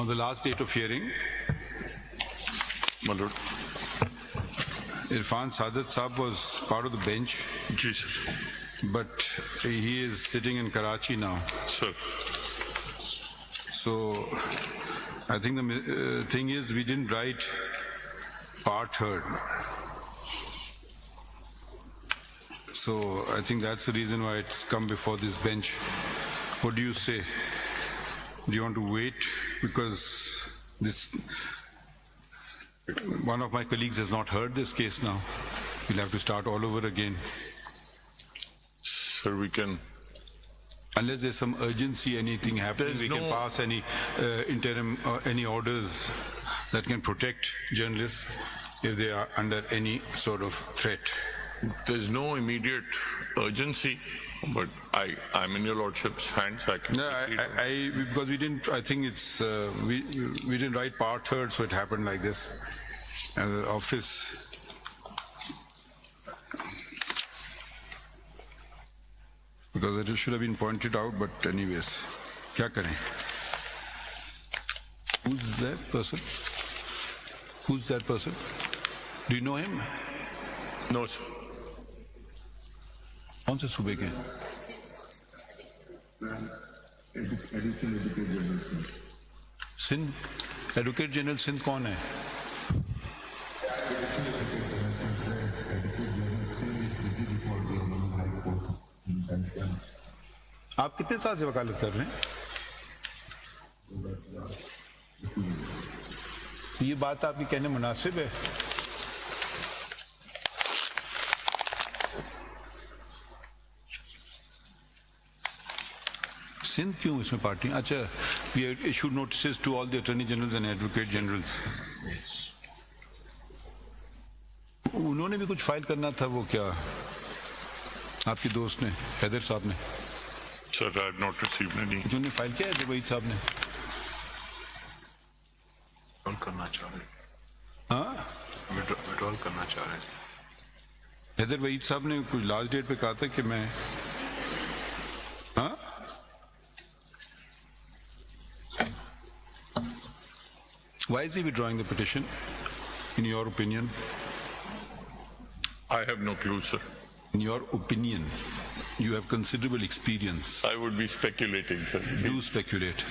On the last date of hearing, My lord. Irfan Sadat Saab was part of the bench, Ji, sir. but he is sitting in Karachi now. Sir. So I think the thing is we didn't write part heard. So I think that's the reason why it's come before this bench. What do you say? Do you want to wait? Because one of my colleagues has not heard this case now. We'll have to start all over again. Sir, we can. Unless there's some urgency, anything happens, we can pass any interim any orders that can protect journalists if they are under any sort of threat. There's no immediate urgency, but I'm in your lordship's hands. I can No, proceed. because we didn't. I think it's we didn't write part third, so it happened like this. And the office. Because it should have been pointed out, but anyways, क्या करें? Who's that person? Who's that person? Do you know him? No, sir. कौन से सूबे के? Sindh advocate general Sindh कौन है? आप कितने साल से वकालत कर रहे हैं? ये बात आपकी कहने मुनासिब है? सिंध क्यों इसमें पार्टी? अच्छा, we had issued notices to all the attorney generals and advocate generals. उन्होंने भी कुछ फाइल करना था, वो क्या आपके दोस्त ने, हैदर साहब ने? Sir, I have not received any. उन्होंने फाइल किया है वहीद साहब ने? Withdrawal करना चाह रहे. हाँ? Withdrawal करना चाह रहे. हैदर वहीद साहब ने कुछ लास्ट डेट पे कहा था कि मैं, हाँ? Why is he withdrawing the petition, in your opinion? I have no clue, sir. In your opinion, you have considerable experience. I would be speculating, sir. Do speculate.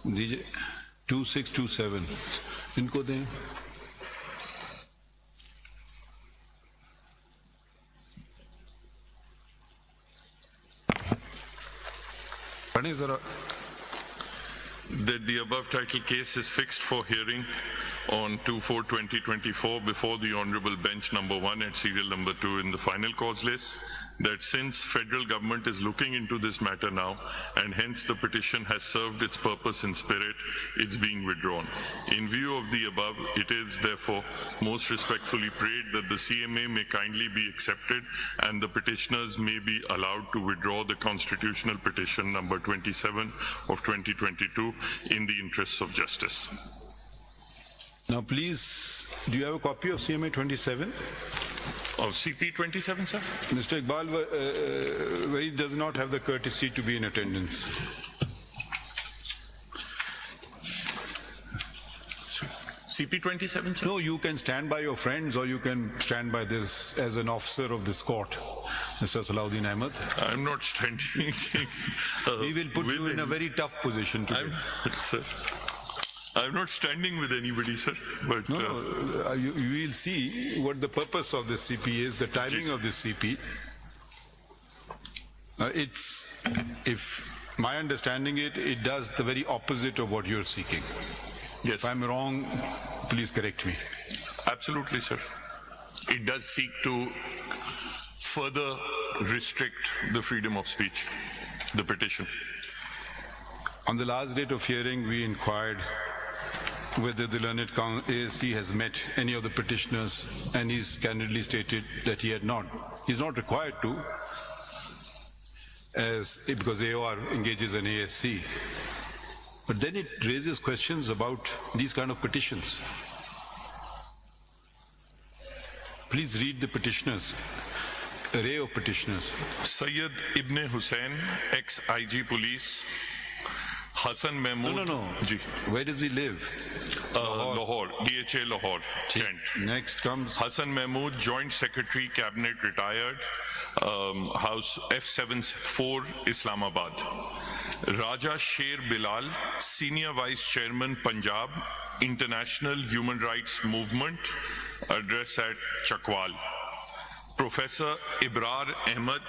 दीजिए 2627 इनको दें. पढ़ें जरा. That the above title case is fixed for hearing on 2/4/2024 before the Honorable Bench number 1 at serial number 2 in the final cause list. That since federal government is looking into this matter now and hence the petition has served its purpose in spirit, it's being withdrawn. In view of the above, it is therefore most respectfully prayed that the CMA may kindly be accepted and the petitioners may be allowed to withdraw the constitutional petition number 27 of 2022 in the interests of justice. Now please, do you have a copy of CMA 27? Of CP 27, sir? Mr. Iqbal he does not have the courtesy to be in attendance. CP 27, sir? No, you can stand by your friends or you can stand by this as an officer of this court, Mr. Salahuddin Ahmed. I'm not standing. We will put you in a very tough position today. Sir, I'm not standing with anybody, sir. But You will see what the purpose of this CP is, the timing of this CP. If my understanding it does the very opposite of what you're seeking. yes, If I'm wrong, please correct me. absolutely, sir. It does seek to further restrict the freedom of speech, the petition. On the last date of hearing, we inquired whether the learned ASC has met any of the petitioners, and he's candidly stated that he had not. He's not required to, because AOR engages an ASC. But then it raises questions about these kind of petitions. Please read the petitioners. array of petitioners. Sayyid Ibn Hussain, ex-IG police. Hassan Mahmood. No. Ji. Where does he live? Lahore, DHA Lahore, Kent. Next comes Hassan Mahmood, Joint Secretary, Cabinet, retired, House F74, Islamabad. Raja Sher Bilal, Senior Vice Chairman, Punjab, International Human Rights Movement, address at Chakwal. Professor Ibrar Ahmed,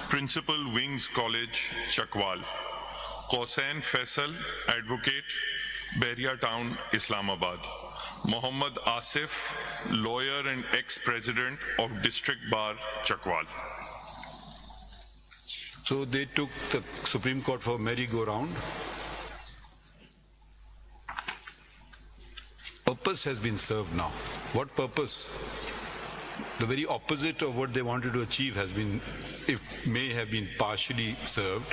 Principal, Wings College, Chakwal. Hossain Faisal, Advocate, Behria Town, Islamabad. Muhammad Asif, lawyer and ex-president of District Bar, Chakwal. So they took the Supreme Court for merry-go-round. Purpose has been served now. What purpose? The very opposite of what they wanted to achieve has been, may have been partially served,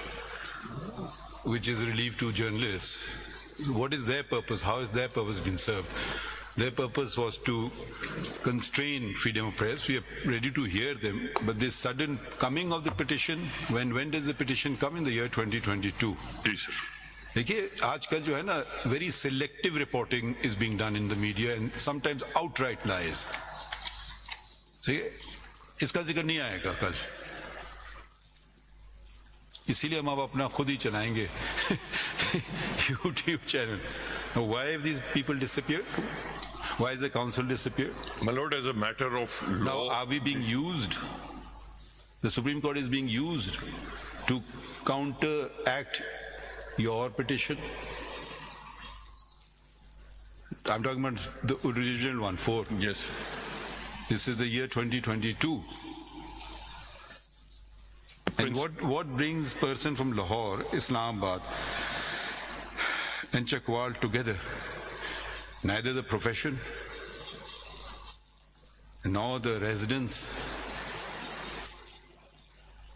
which is relief to journalists. What is their purpose? How has their purpose been served? Their purpose was to constrain freedom of press. We are ready to hear them, but this sudden coming of the petition, when does the petition come? In the year 2022. Yes, sir. देखिए आजकल जो है ना, very selective reporting is being done in the media and sometimes outright lies. ठीक है, इसका जिक्र नहीं आएगा कल, इसीलिए हम अब अपना खुद ही चलाएंगे YouTube channel. Now, why have these people disappeared? Why has the council disappeared? My lord, as a matter of law. Now, are we being used? The Supreme Court is being used to counteract your petition. I'm talking about the original one, 4. Yes. This is the year 2022. And what brings person from Lahore, Islamabad and Chakwal together? Neither the profession nor the residents.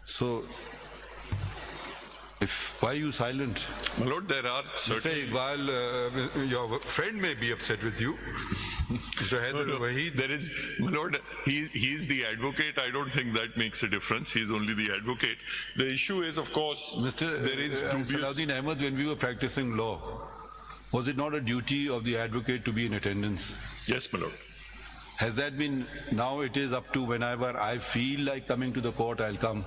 So, why are you silent? My lord, there are certain... Mr. Iqbal, your friend may be upset with you. Mr. Haider Waheed. There is, my lord, he is the advocate. I don't think that makes a difference. He is only the advocate. The issue is, of course, there is dubious... Salahuddin Ahmed, when we were practicing law, was it not a duty of the advocate to be in attendance? Yes, my lord. Has that been, now it is up to whenever I feel like coming to the court, I'll come.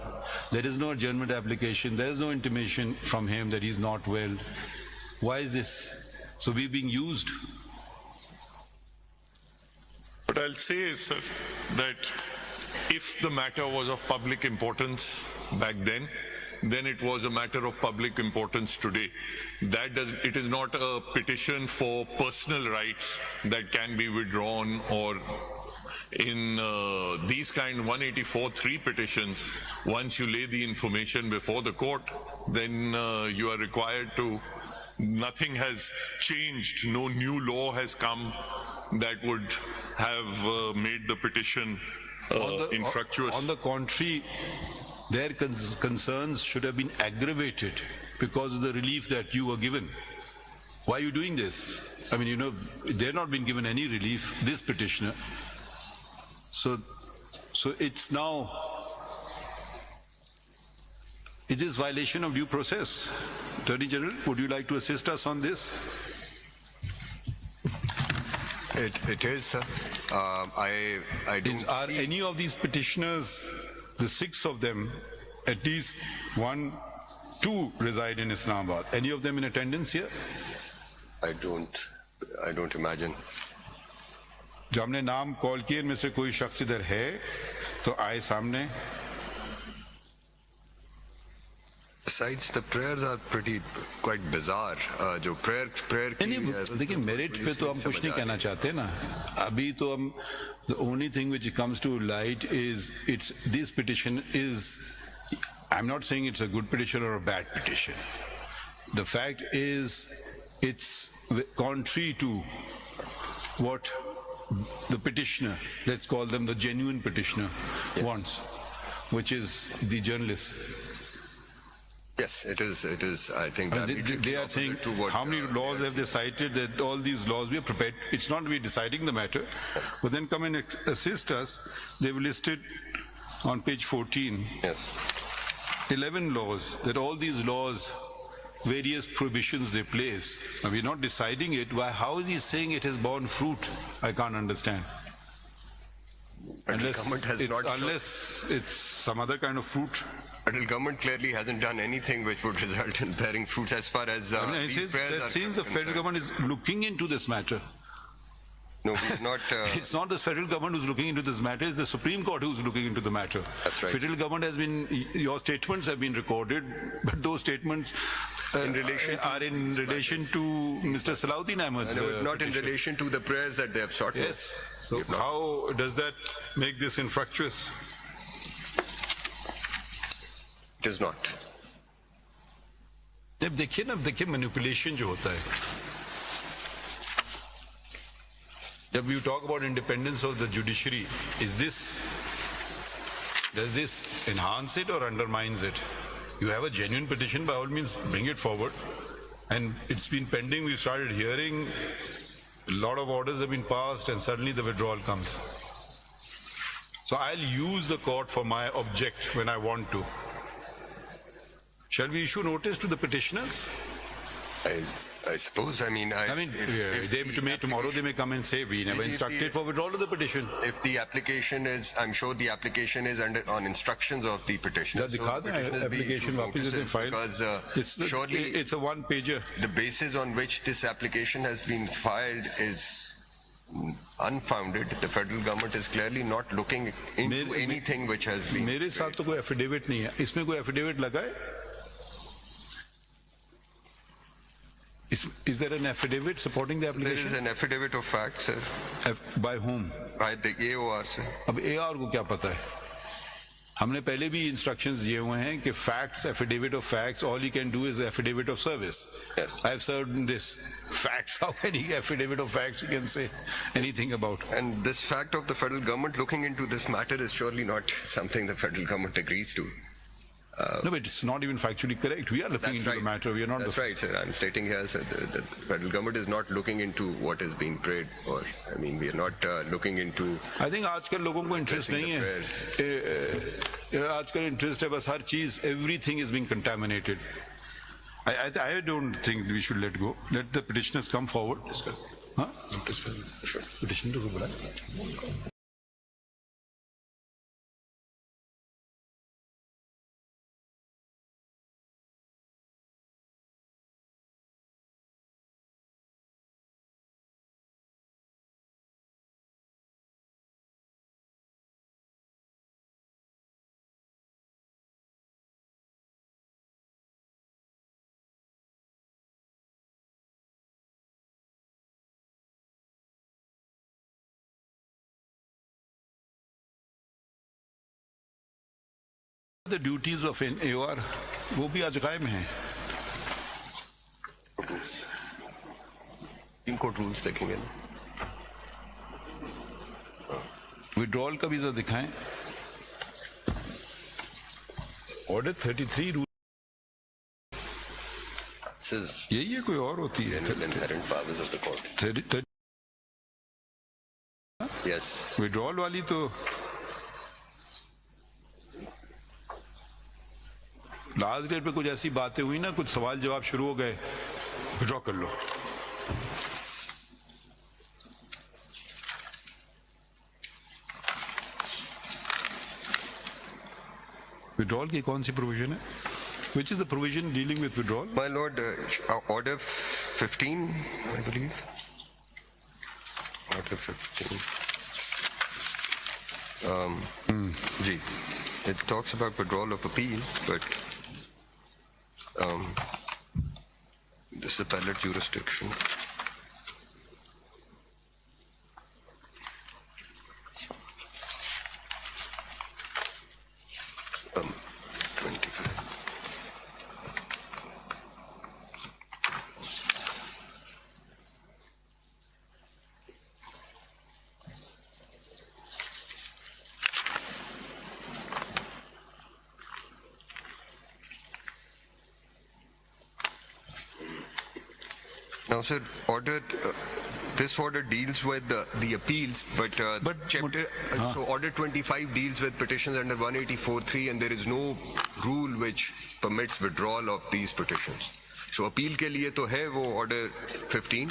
There is no adjournment application. There is no intimation from him that he's not well. Why is this? So we're being used. What I'll say is, sir, that if the matter was of public importance back then it was a matter of public importance today. It is not a petition for personal rights that can be withdrawn, or in these kind 184(3) petitions, once you lay the information before the court, then you are required to, nothing has changed, no new law has come that would have made the petition infructuous. On the contrary, their concerns should have been aggravated because of the relief that you were given. Why are you doing this? I mean, you know, they're not been given any relief, this petitioner. So it's now, it is violation of due process. Attorney General, would you like to assist us on this? It is, sir. I don't Are any of these petitioners, the 6 of them, at least 1, 2 reside in Islamabad? Any of them in attendance here? I don't imagine. जो हमने नाम call किए इनमें से कोई शख्स इधर है तो आए सामने. Besides, the prayers are quite bizarre. जो prayer देखिए मेरिट पे तो हम कुछ नहीं कहना चाहते ना. अभी तो हम, the only thing which comes to light is this petition is, I'm not saying it's a good petition or a bad petition. The fact is it's contrary to what the petitioner, let's call them the genuine petitioner, wants, which is the journalist. Yes, it is. I think that they are saying how many laws have they cited, that all these laws we are prepared. It's not we deciding the matter, but then come and assist us. They've listed on page 14, Yes. 11 laws, that all these laws, various prohibitions they place. Now we're not deciding it. Why? How is he saying it has borne fruit? I can't understand. Federal government has not shown- Unless it's some other kind of fruit. Federal government clearly hasn't done anything which would result in bearing fruits as far as I mean, it these says prayers that are since the federal concerned. government is looking into this matter, No, we're not. it's not the federal government who's looking into this matter, it's the Supreme Court who's looking into the matter. That's right. Federal government has been, your statements have been recorded, but those statements In relation to are in these relation to Mr. Salahuddin Ahmed's not in petition. relation to the prayers that they have sought. Yes. So how does that make this infructuous? It is not. जब देखिए ना, देखिए manipulation जो होता है, जब you talk about independence of the judiciary, does this enhance it or undermines it? You have a genuine petition, by all means bring it forward, and it's been pending, we've started hearing, a lot of orders have been passed, and suddenly the withdrawal comes. So I'll use the court for my object when I want to. Shall we issue notice to the petitioners? I suppose. I mean, Tomorrow they may come and say, we never instructed for withdrawal of the petition. If the application is, I'm sure the application is on instructions of the petitioner. दिखा दें application वापस दे file. Because surely it's a one-pager. the basis on which this application has been filed is unfounded. The federal government is clearly not looking into anything which has been. मेरे साथ तो कोई affidavit नहीं है. इसमें कोई affidavit लगा है? Is there an affidavit supporting the There application? is an affidavit of fact, sir, By whom? by the AOR, sir. अब AR को क्या पता है? हमने पहले भी instructions दिए हुए हैं कि facts, affidavit of facts, all you can do is affidavit of service. Yes. I have served this. Facts, how can he affidavit of facts you can say anything about? And this fact of the federal government looking into this matter is surely not something the federal government agrees to. No, but it's not even factually correct. We are looking into the matter. We are not. That's right, sir. I'm stating here, sir, that the federal government is not looking into what is being prayed for. I mean, we are not looking into. I think आजकल लोगों को interest नहीं है. आजकल interest है बस हर चीज, everything is being contaminated. I don't think we should let go. Let the petitioners come forward. Huh? Sure. Petitioner को बुलाएं. The duties of an AOR, वो भी आज गायब हैं. Supreme Court rules देखेंगे ना. Withdrawal का वीजा दिखाएं. Order 33 rule. This is यही है कोई और होती है. general inherent powers of the court. Yes. Withdrawal वाली तो लास्ट डेट पे कुछ ऐसी बातें हुई ना, कुछ सवाल जवाब शुरू हो गए, विड्रॉ कर लो. विड्रॉल की कौन सी प्रोविजन है? Which is the provision dealing with withdrawal? My lord, order 15, I believe. Order 15. Gee, it talks about withdrawal of appeal, but this is appellate jurisdiction. Now, sir, order This order deals with the appeals, but so order 25 deals with petitions under 184(3), and there is no rule which permits withdrawal of these petitions. So appeal के लिए तो है वो order 15,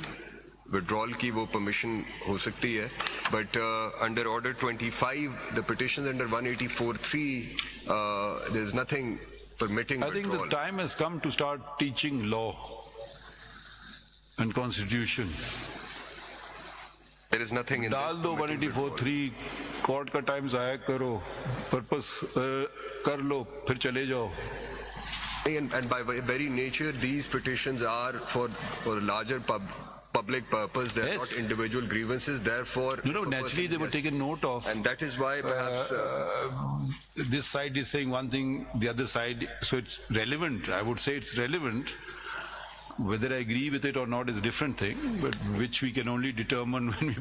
withdrawal की वो permission हो सकती है, but under order 25, the petitions under 184(3), there is nothing permitting I think withdrawal. the time has come to start teaching law and constitution. There is nothing in डाल this दो permitting withdrawal. 184(3), court का time जाया करो, purpose कर लो, फिर चले जाओ. And by very nature, these petitions are for larger public purpose. They are Yes. not individual grievances. Therefore, You know, if a naturally they person- were yes. taken note of. And that is why perhaps This side is saying one thing, the other side, so it's relevant. I would say it's relevant. Whether I agree with it or not is a different thing, but which we can only determine when we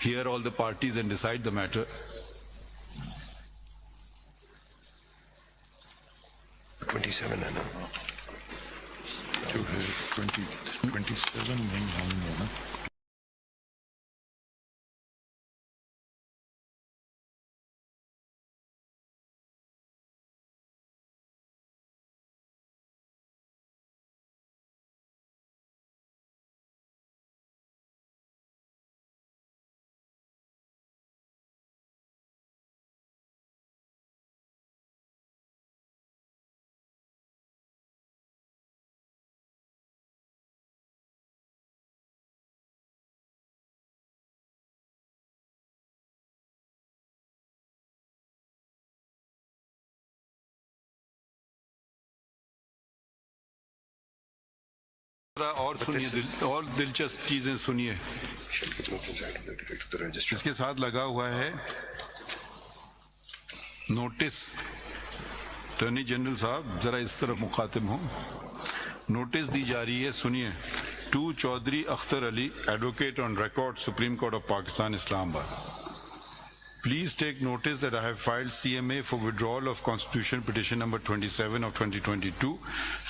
hear all the parties and decide the matter. $27 है ना? 27 नहीं होंगे ना. और सुनिए, और दिलचस्प चीजें सुनिए. इसके साथ लगा हुआ है नोटिस. अटॉर्नी जनरल साहब जरा इस तरफ मुखातिब हो. नोटिस दी जा रही है, सुनिए. To Chaudhry Akhtar Ali, advocate on record, supreme court of Pakistan, Islamabad. Please take notice that I have filed CMA for withdrawal of Constitution Petition number 27 of 2022,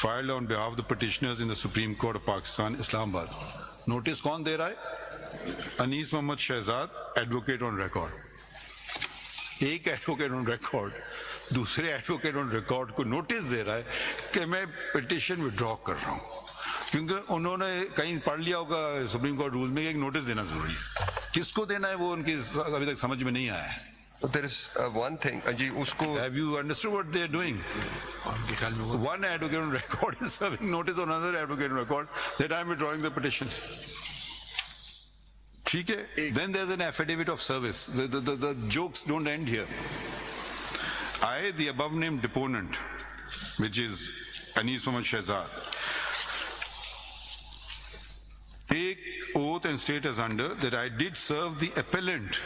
filed on behalf of the petitioners in the Supreme Court of Pakistan, Islamabad. Notice कौन दे रहा है? Anees Mohammad Shehzad, advocate on record. एक advocate on record दूसरे advocate on record को notice दे रहा है कि मैं पिटिशन विड्रॉ कर रहा हूँ, क्योंकि उन्होंने कहीं पढ़ लिया होगा सुप्रीम कोर्ट रूल में एक नोटिस देना जरूरी है. किसको देना है वो उनकी अभी तक समझ में नहीं आया है. there is one thing, जी उसको Have you understood what they are doing? One advocate on record is serving notice on another advocate on record that I am withdrawing the petition. ठीक है? Then there is an affidavit of service. The jokes don't end here. I, the above named deponent, which is Anis Mohammed Shehzad, take oath and state as under that I did serve the appellant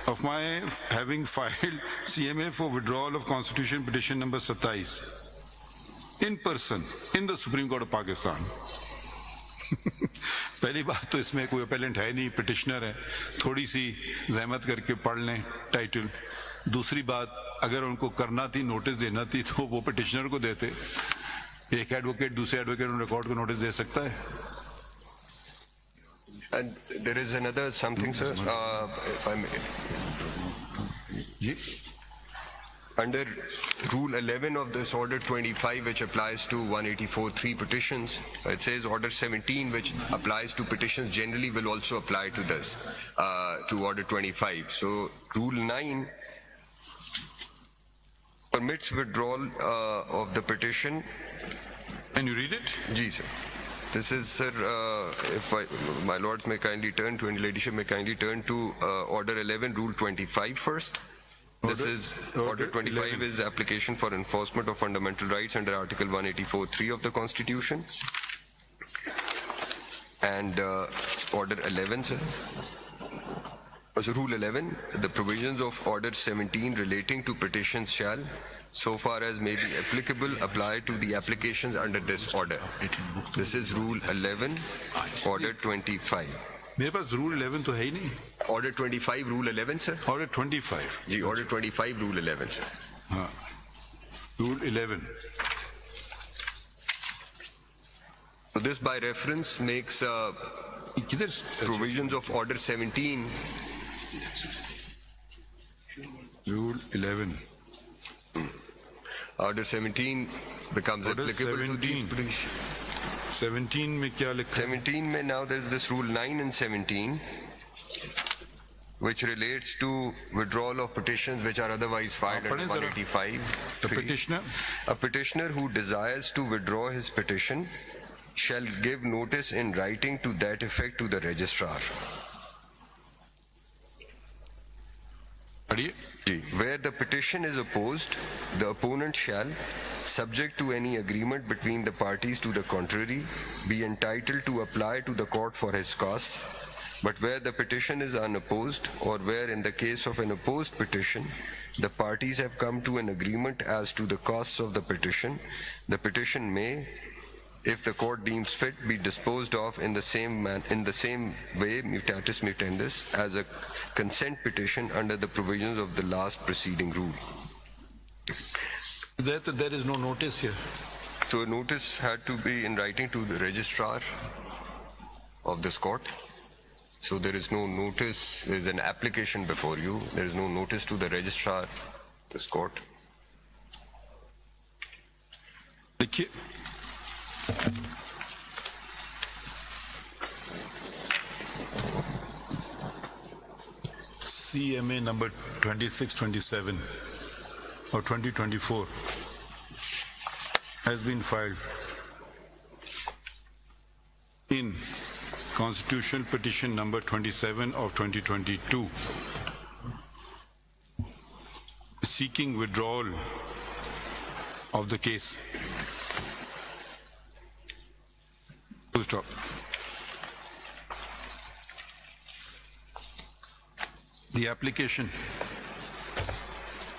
of my having filed CMA for withdrawal of Constitution Petition number 27 in person in the Supreme Court of Pakistan. पहली बात तो इसमें कोई appellant है नहीं, petitioner है. थोड़ी सी जहमत करके पढ़ लें टाइटल. दूसरी बात, अगर उनको करना थी, नोटिस देना थी, तो वो petitioner को देते. एक एडवोकेट दूसरे एडवोकेट ऑन रिकॉर्ड को नोटिस दे सकता है. And there is another something, sir, if I may. Under Rule 11 of this Order 25, which applies to 184(3) petitions, it says Order 17, which applies to petitions generally, will also apply to this, to Order 25. So Rule 9 permits withdrawal of the petition. Can you read it? Ji, sir. This is, sir, if my lords may kindly turn to, and ladyship may kindly turn to Order 11, Rule 25 first. This is Order 25 11. Is application for enforcement of fundamental rights under Article 184(3) of the Constitution. And Order 11, sir. So Rule 11, the provisions of Order 17 relating to petitions shall, so far as may be applicable, apply to the applications under this order. This is Rule 11, Order 25. मेरे पास rule 11 तो है ही नहीं. Order 25, Rule 11, sir. Order 25. जी, Order 25, Rule 11, sir. हाँ. Rule 11. So this by reference makes provisions of Order 17. Rule 11. Order 17 becomes Order applicable to these 17. petitions. 17 में क्या लिखा है? 17 mein now there is this rule 9 and 17 which relates to withdrawal of petitions which are otherwise filed under 185. The petitioner A petitioner who desires to withdraw his petition shall give notice in writing to that effect to the registrar. पढ़िए. Where the petition is opposed, the opponent shall, subject to any agreement between the parties to the contrary, be entitled to apply to the court for his costs. But where the petition is unopposed, or where in the case of an opposed petition, the parties have come to an agreement as to the costs of the petition may, if the court deems fit, be disposed of in the same way, mutatis mutandis, as a consent petition under the provisions of the last preceding rule. There is no notice here. So a notice had to be in writing to the registrar of this court. So there is no notice, there is an application before you, there is no notice to the registrar of this court. देखिए, CMA number 2627 or 2024 has been filed in Constitutional Petition number 27 of 2022 seeking withdrawal of the case. Full stop. The application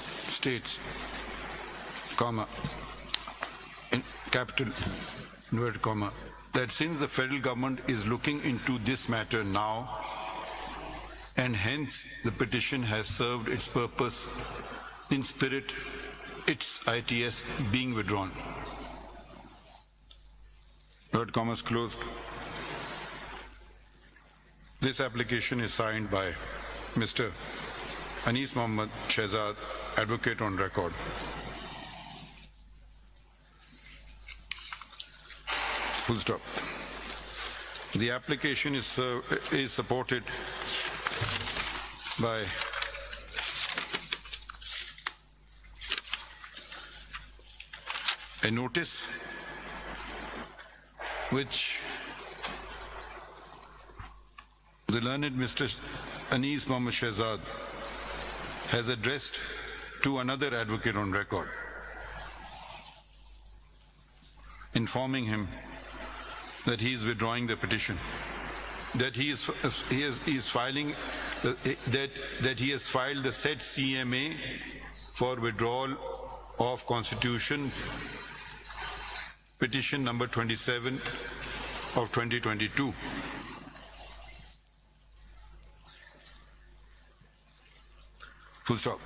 states, comma, in capital, inverted comma, that since the federal government is looking into this matter now, and hence the petition has served its purpose in spirit, its ITS being withdrawn. Inverted commas closed. This application is signed by Mr. Anis Mohammed Shehzad, advocate on record. Full stop. The application is supported by a notice which the learned Mr. Anis Mohammed Shehzad has addressed to another advocate on record, informing him that he is withdrawing the petition, that he is filing that he has filed the said CMA for withdrawal of Constitution Petition number 27 of 2022. Full stop.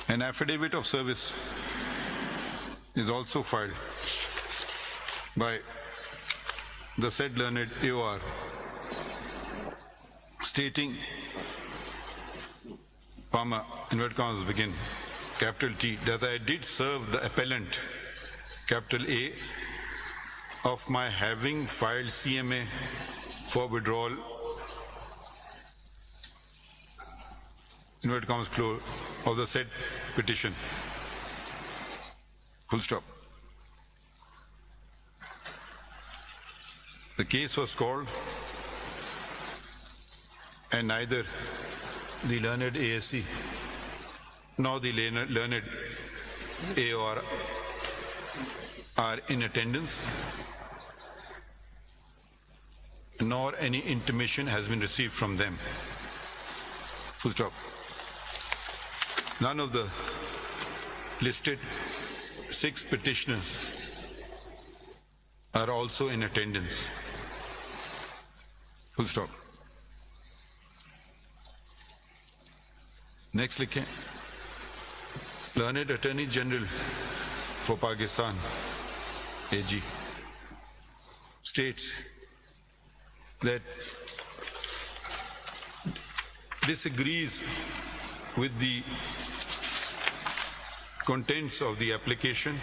An affidavit of service is also filed by the said learned AOR stating, comma, inverted commas begin, capital T, that I did serve the appellant, capital A, of my having filed CMA for withdrawal, inverted commas close, of the said petition. Full stop. The case was called and neither the learned ASC nor the learned AOR are in attendance, nor any intimation has been received from them. Full stop. None of the listed 6 petitioners are also in attendance. Full stop. Next लिखें, Learned Attorney General for Pakistan, AG, states that disagrees with the contents of the application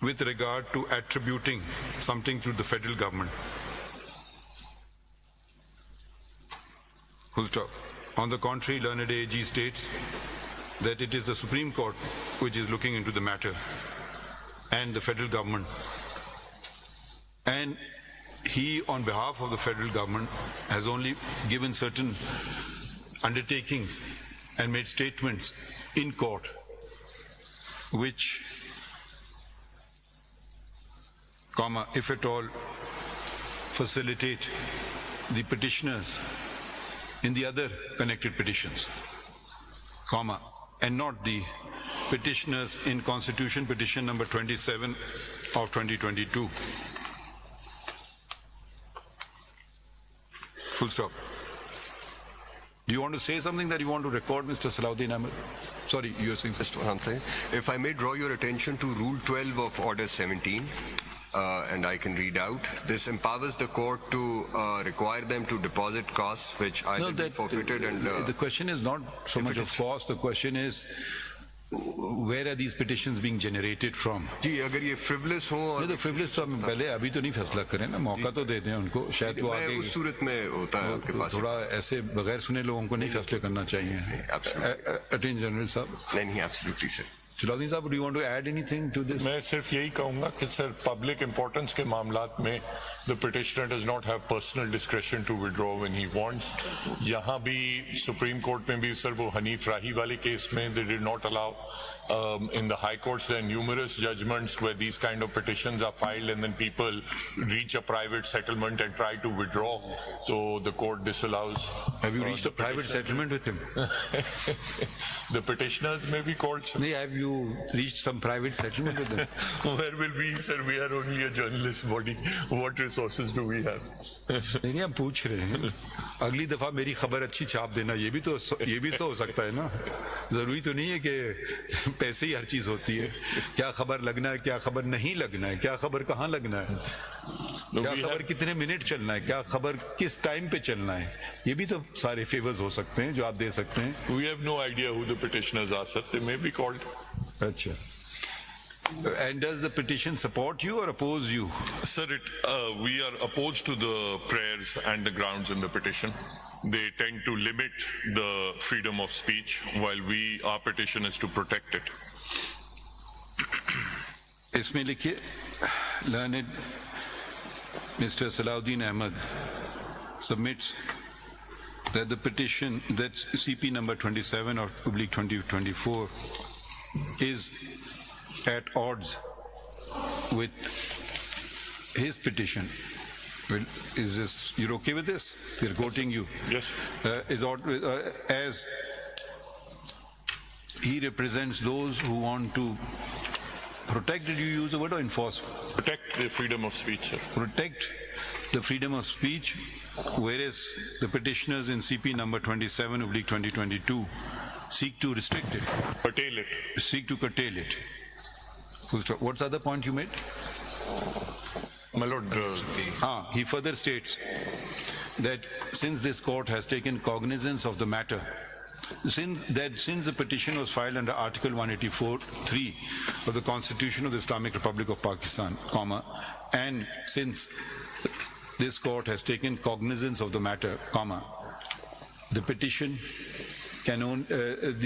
with regard to attributing something to the federal government. Full stop. On the contrary, learned AG states that it is the Supreme Court which is looking into the matter and the federal government. And he, on behalf of the federal government, has only given certain undertakings and made statements in court which, if at all, facilitate the petitioners in the other connected petitions, and not the petitioners in Constitution Petition number 27 of 2022. Full stop. Do you want to say something that you want to record, Mr. Salahuddin Ahmed? Sorry, you were saying. Just what I'm saying. If I may draw your attention to Rule 12 of Order 17, and I can read out. This empowers the court to require them to deposit costs which either be forfeited and... the question is not so much of cost, the question is where are these petitions being generated from? जी अगर ये frivolous हो तो frivolous तो हम पहले अभी तो नहीं फैसला करें ना, मौका तो दे दें उनको, शायद वो आगे उस सूरत में होता है आपके पास थोड़ा ऐसे बगैर सुने लोगों को नहीं फैसले करना चाहिए. अटॉर्नी जनरल साहब. नहीं, absolutely sir. Salahuddin साहब, do you want to add anything to this? मैं सिर्फ यही कहूँगा कि सर पब्लिक इम्पोर्टेंस के मामलात में the petitioner does not have personal discretion to withdraw when he wants. यहाँ भी सुप्रीम कोर्ट में भी सर वो हनीफ राही वाले केस में they did not allow. In the high courts there are numerous judgments where these kind of petitions are filed and then people reach a private settlement and try to withdraw, so the court disallows. Have you reached a private settlement with him? The petitioners may be called. Have you reached some private settlement with them? Where will we, sir? We are only a journalist body. What resources do we have? नहीं, हम पूछ रहे हैं. अगली दफा मेरी खबर अच्छी छाप देना, ये भी तो हो सकता है ना. जरूरी तो नहीं है कि पैसे ही हर चीज होती है. क्या खबर लगना है, क्या खबर नहीं लगना है, क्या खबर कहाँ लगना है, क्या खबर कितने मिनट चलना है, क्या खबर किस टाइम पे चलना है, ये भी तो सारे फेवर्स हो सकते हैं जो आप दे सकते हैं. We have no idea who the petitioners are, sir. They may be called. अच्छा. And does the petition support you or oppose you? Sir, we are opposed to the prayers and the grounds in the petition. They tend to limit the freedom of speech, while our petition is to protect it. इसमें लिखिए, learned Mr. Salahuddin Ahmed submits that the petition, that's CP number 27 of 2024, is at odds with his petition. Well, is this, you're okay with this? We're quoting you. Yes. As he represents those who want to protect, did you use the word, or enforce? Protect the freedom of speech, sir. Protect the freedom of speech, whereas the petitioners in CP number 27 of 2022 seek to restrict it. Curtail it. Seek to curtail it. What's the other point you made? My lord, he further states that since this court has taken cognizance of the matter, since the petition was filed under Article 184(3) of the Constitution of the Islamic Republic of Pakistan, and since this court has taken cognizance of the matter, the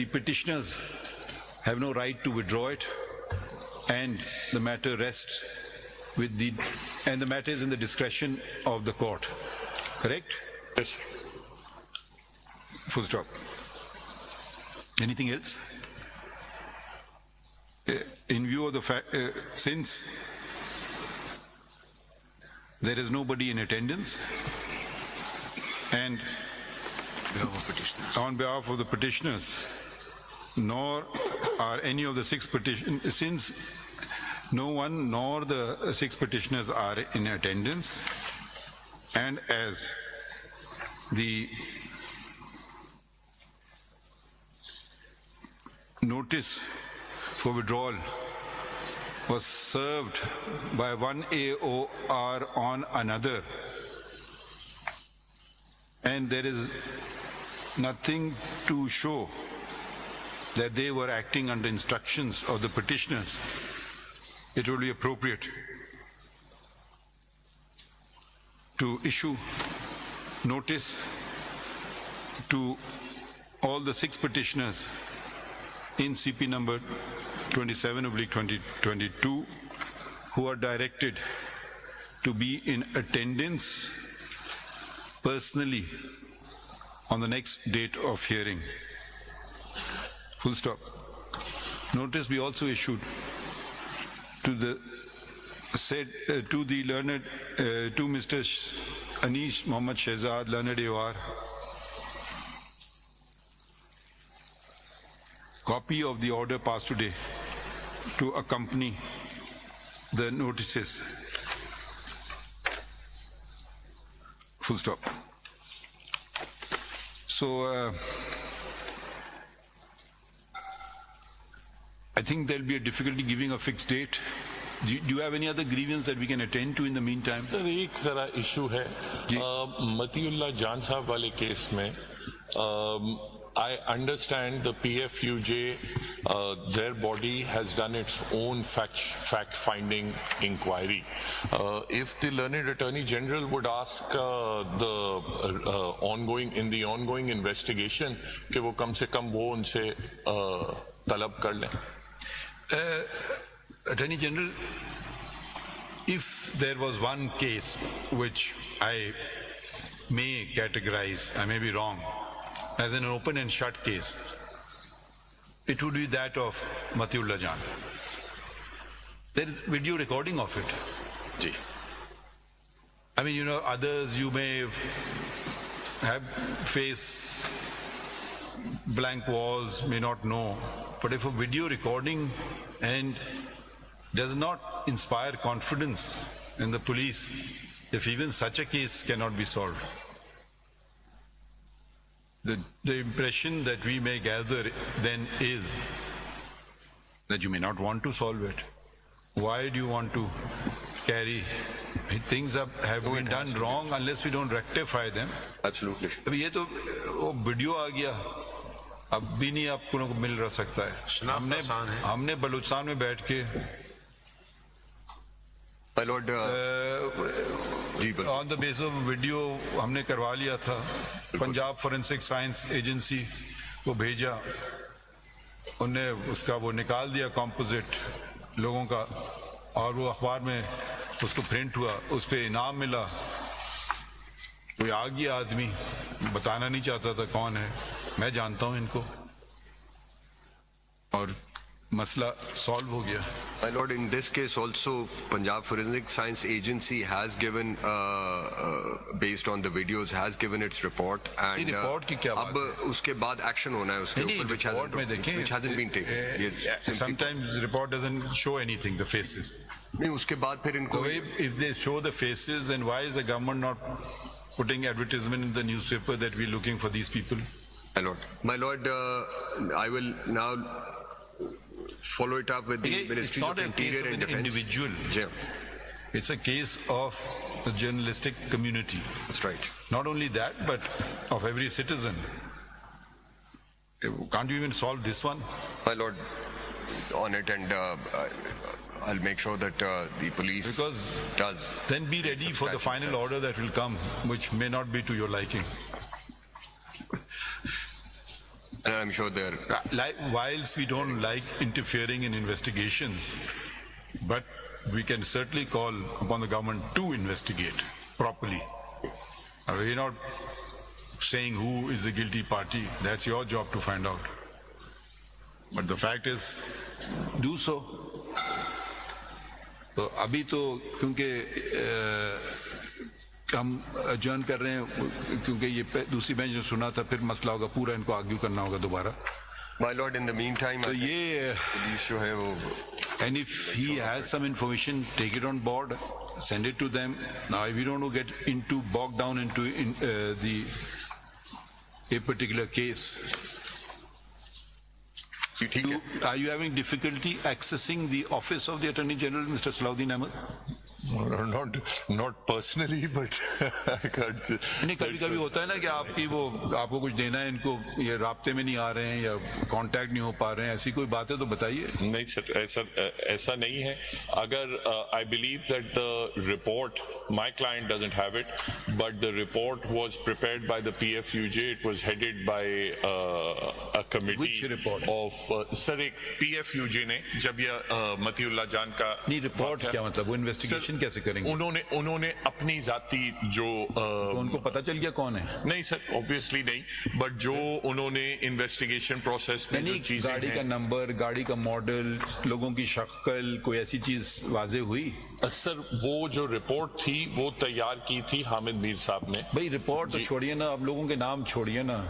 petitioners have no right to withdraw it, and the matter rests with and the matter is in the discretion of the court. Correct? yes. Full stop. Anything else? In view of the fact, since there is nobody in attendance, and on behalf of the petitioners, nor are any of the 6 petitioners, since no one nor the 6 petitioners are in attendance, and as the notice for withdrawal was served by one AOR on another, and there is nothing to show that they were acting under instructions of the petitioners, it would be appropriate to issue notice to all the 6 petitioners in CP number 27/2022 who are directed to be in attendance personally on the next date of hearing. Full stop. Notice be also issued to the said to the learned to Mr. Anish Mohammed Shehzad, learned AOR, copy of the order passed today to accompany the notices. Full stop. So I think there'll be a difficulty giving a fixed date. Do you have any other grievance that we can attend to in the meantime? Sir एक जरा issue है मतीउल्लाह जान साहब वाले case में I understand the PFUJ, their body has done its own fact-finding inquiry. If the learned Attorney General would ask the ongoing investigation, कि वो कम से कम वो उनसे तलब कर लें. Attorney General, if there was one case which I may categorize, I may be wrong, as an open and shut case, it would be that of Matiullah Jan. There is video recording of it. Ji. I mean, you know, others you may have face blank walls, may not know, but if a video recording and does not inspire confidence in the police, if even such a case cannot be solved, the impression that we may gather then is that you may not want to solve it. Why do you want to carry? Things have been done wrong unless we don't rectify them. Absolutely. अब ये तो वो video आ गया, अब भी नहीं आपको को मिल रहा सकता है. हमने बलूचिस्तान में बैठ के My Lord, on the basis of video हमने करवा लिया था. पंजाब फोरेंसिक साइंस एजेंसी को भेजा, उन्हें उसका वो निकाल दिया कॉम्पोजिट लोगों का, और वो अखबार में उसको प्रिंट हुआ, उस पे इनाम मिला. कोई आ गया आदमी, बताना नहीं चाहता था कौन है, मैं जानता हूं इनको, और मसला सॉल्व हो गया. My Lord, in this case also, Punjab Forensic Science Agency has given, based on the videos, has given its report, and report की क्या अब उसके बाद action होना है उसके ऊपर, which hasn't been taken. Sometimes the report doesn't show anything, the faces. नहीं, उसके बाद फिर इनको if they show the faces, then why is the government not putting advertisement in the newspaper that we're looking for these people? My Lord, I will now follow it up with the Ministry of Interior and Defense. Individual. Yeah. It's a case of the journalistic community. That's right. Not only that, but of every citizen. Can't you even solve this one? My Lord, on it, and I'll make sure that the police does. Then be ready for the final order that will come, which may not be to your liking. And I'm sure they're... Whilst we don't like interfering in investigations, but we can certainly call upon the government to investigate properly. We're not saying who is the guilty party. That's your job to find out. But the fact is, do so. तो अभी तो क्योंकि हम adjourn कर रहे हैं, क्योंकि ये दूसरी बेंच ने सुना था, फिर मसला होगा, पूरा इनको आर्ग्यू करना होगा दोबारा. My Lord, in the meantime, तो ये जो है वो, and if he has some information, take it on board, send it to them. Now, if you don't want to get bogged down into a particular case, ठीक है. Are you having difficulty accessing the office of the Attorney General, Mr. Salahuddin Ahmed? Not personally, but I can't say. नहीं, कभी कभी होता है ना कि आपको कुछ देना है, इनको ये राब्ते में नहीं आ रहे हैं या कांटेक्ट नहीं हो पा रहे हैं, ऐसी कोई बात है तो बताइए. नहीं सर, ऐसा नहीं है. अगर I believe that the report, my client doesn't have it, but the report was prepared by the PFUJ. It was headed by a committee. Which report? Of sir एक PFUJ ने जब ये मतीउल्लाह जान का नहीं, रिपोर्ट क्या मतलब, वो इन्वेस्टिगेशन कैसे करेंगे? उन्होंने अपनी जाती जो तो उनको पता चल गया कौन है? नहीं सर, ऑब्वियसली नहीं, बट जो उन्होंने इन्वेस्टिगेशन प्रोसेस में जो चीजें गाड़ी का नंबर, गाड़ी का मॉडल, लोगों की शक्ल, कोई ऐसी चीज वाजे हुई? सर वो जो रिपोर्ट थी वो तैयार की थी हामिद मीर साहब ने. भाई रिपोर्ट तो छोड़िए ना, अब लोगों के नाम छोड़िए ना,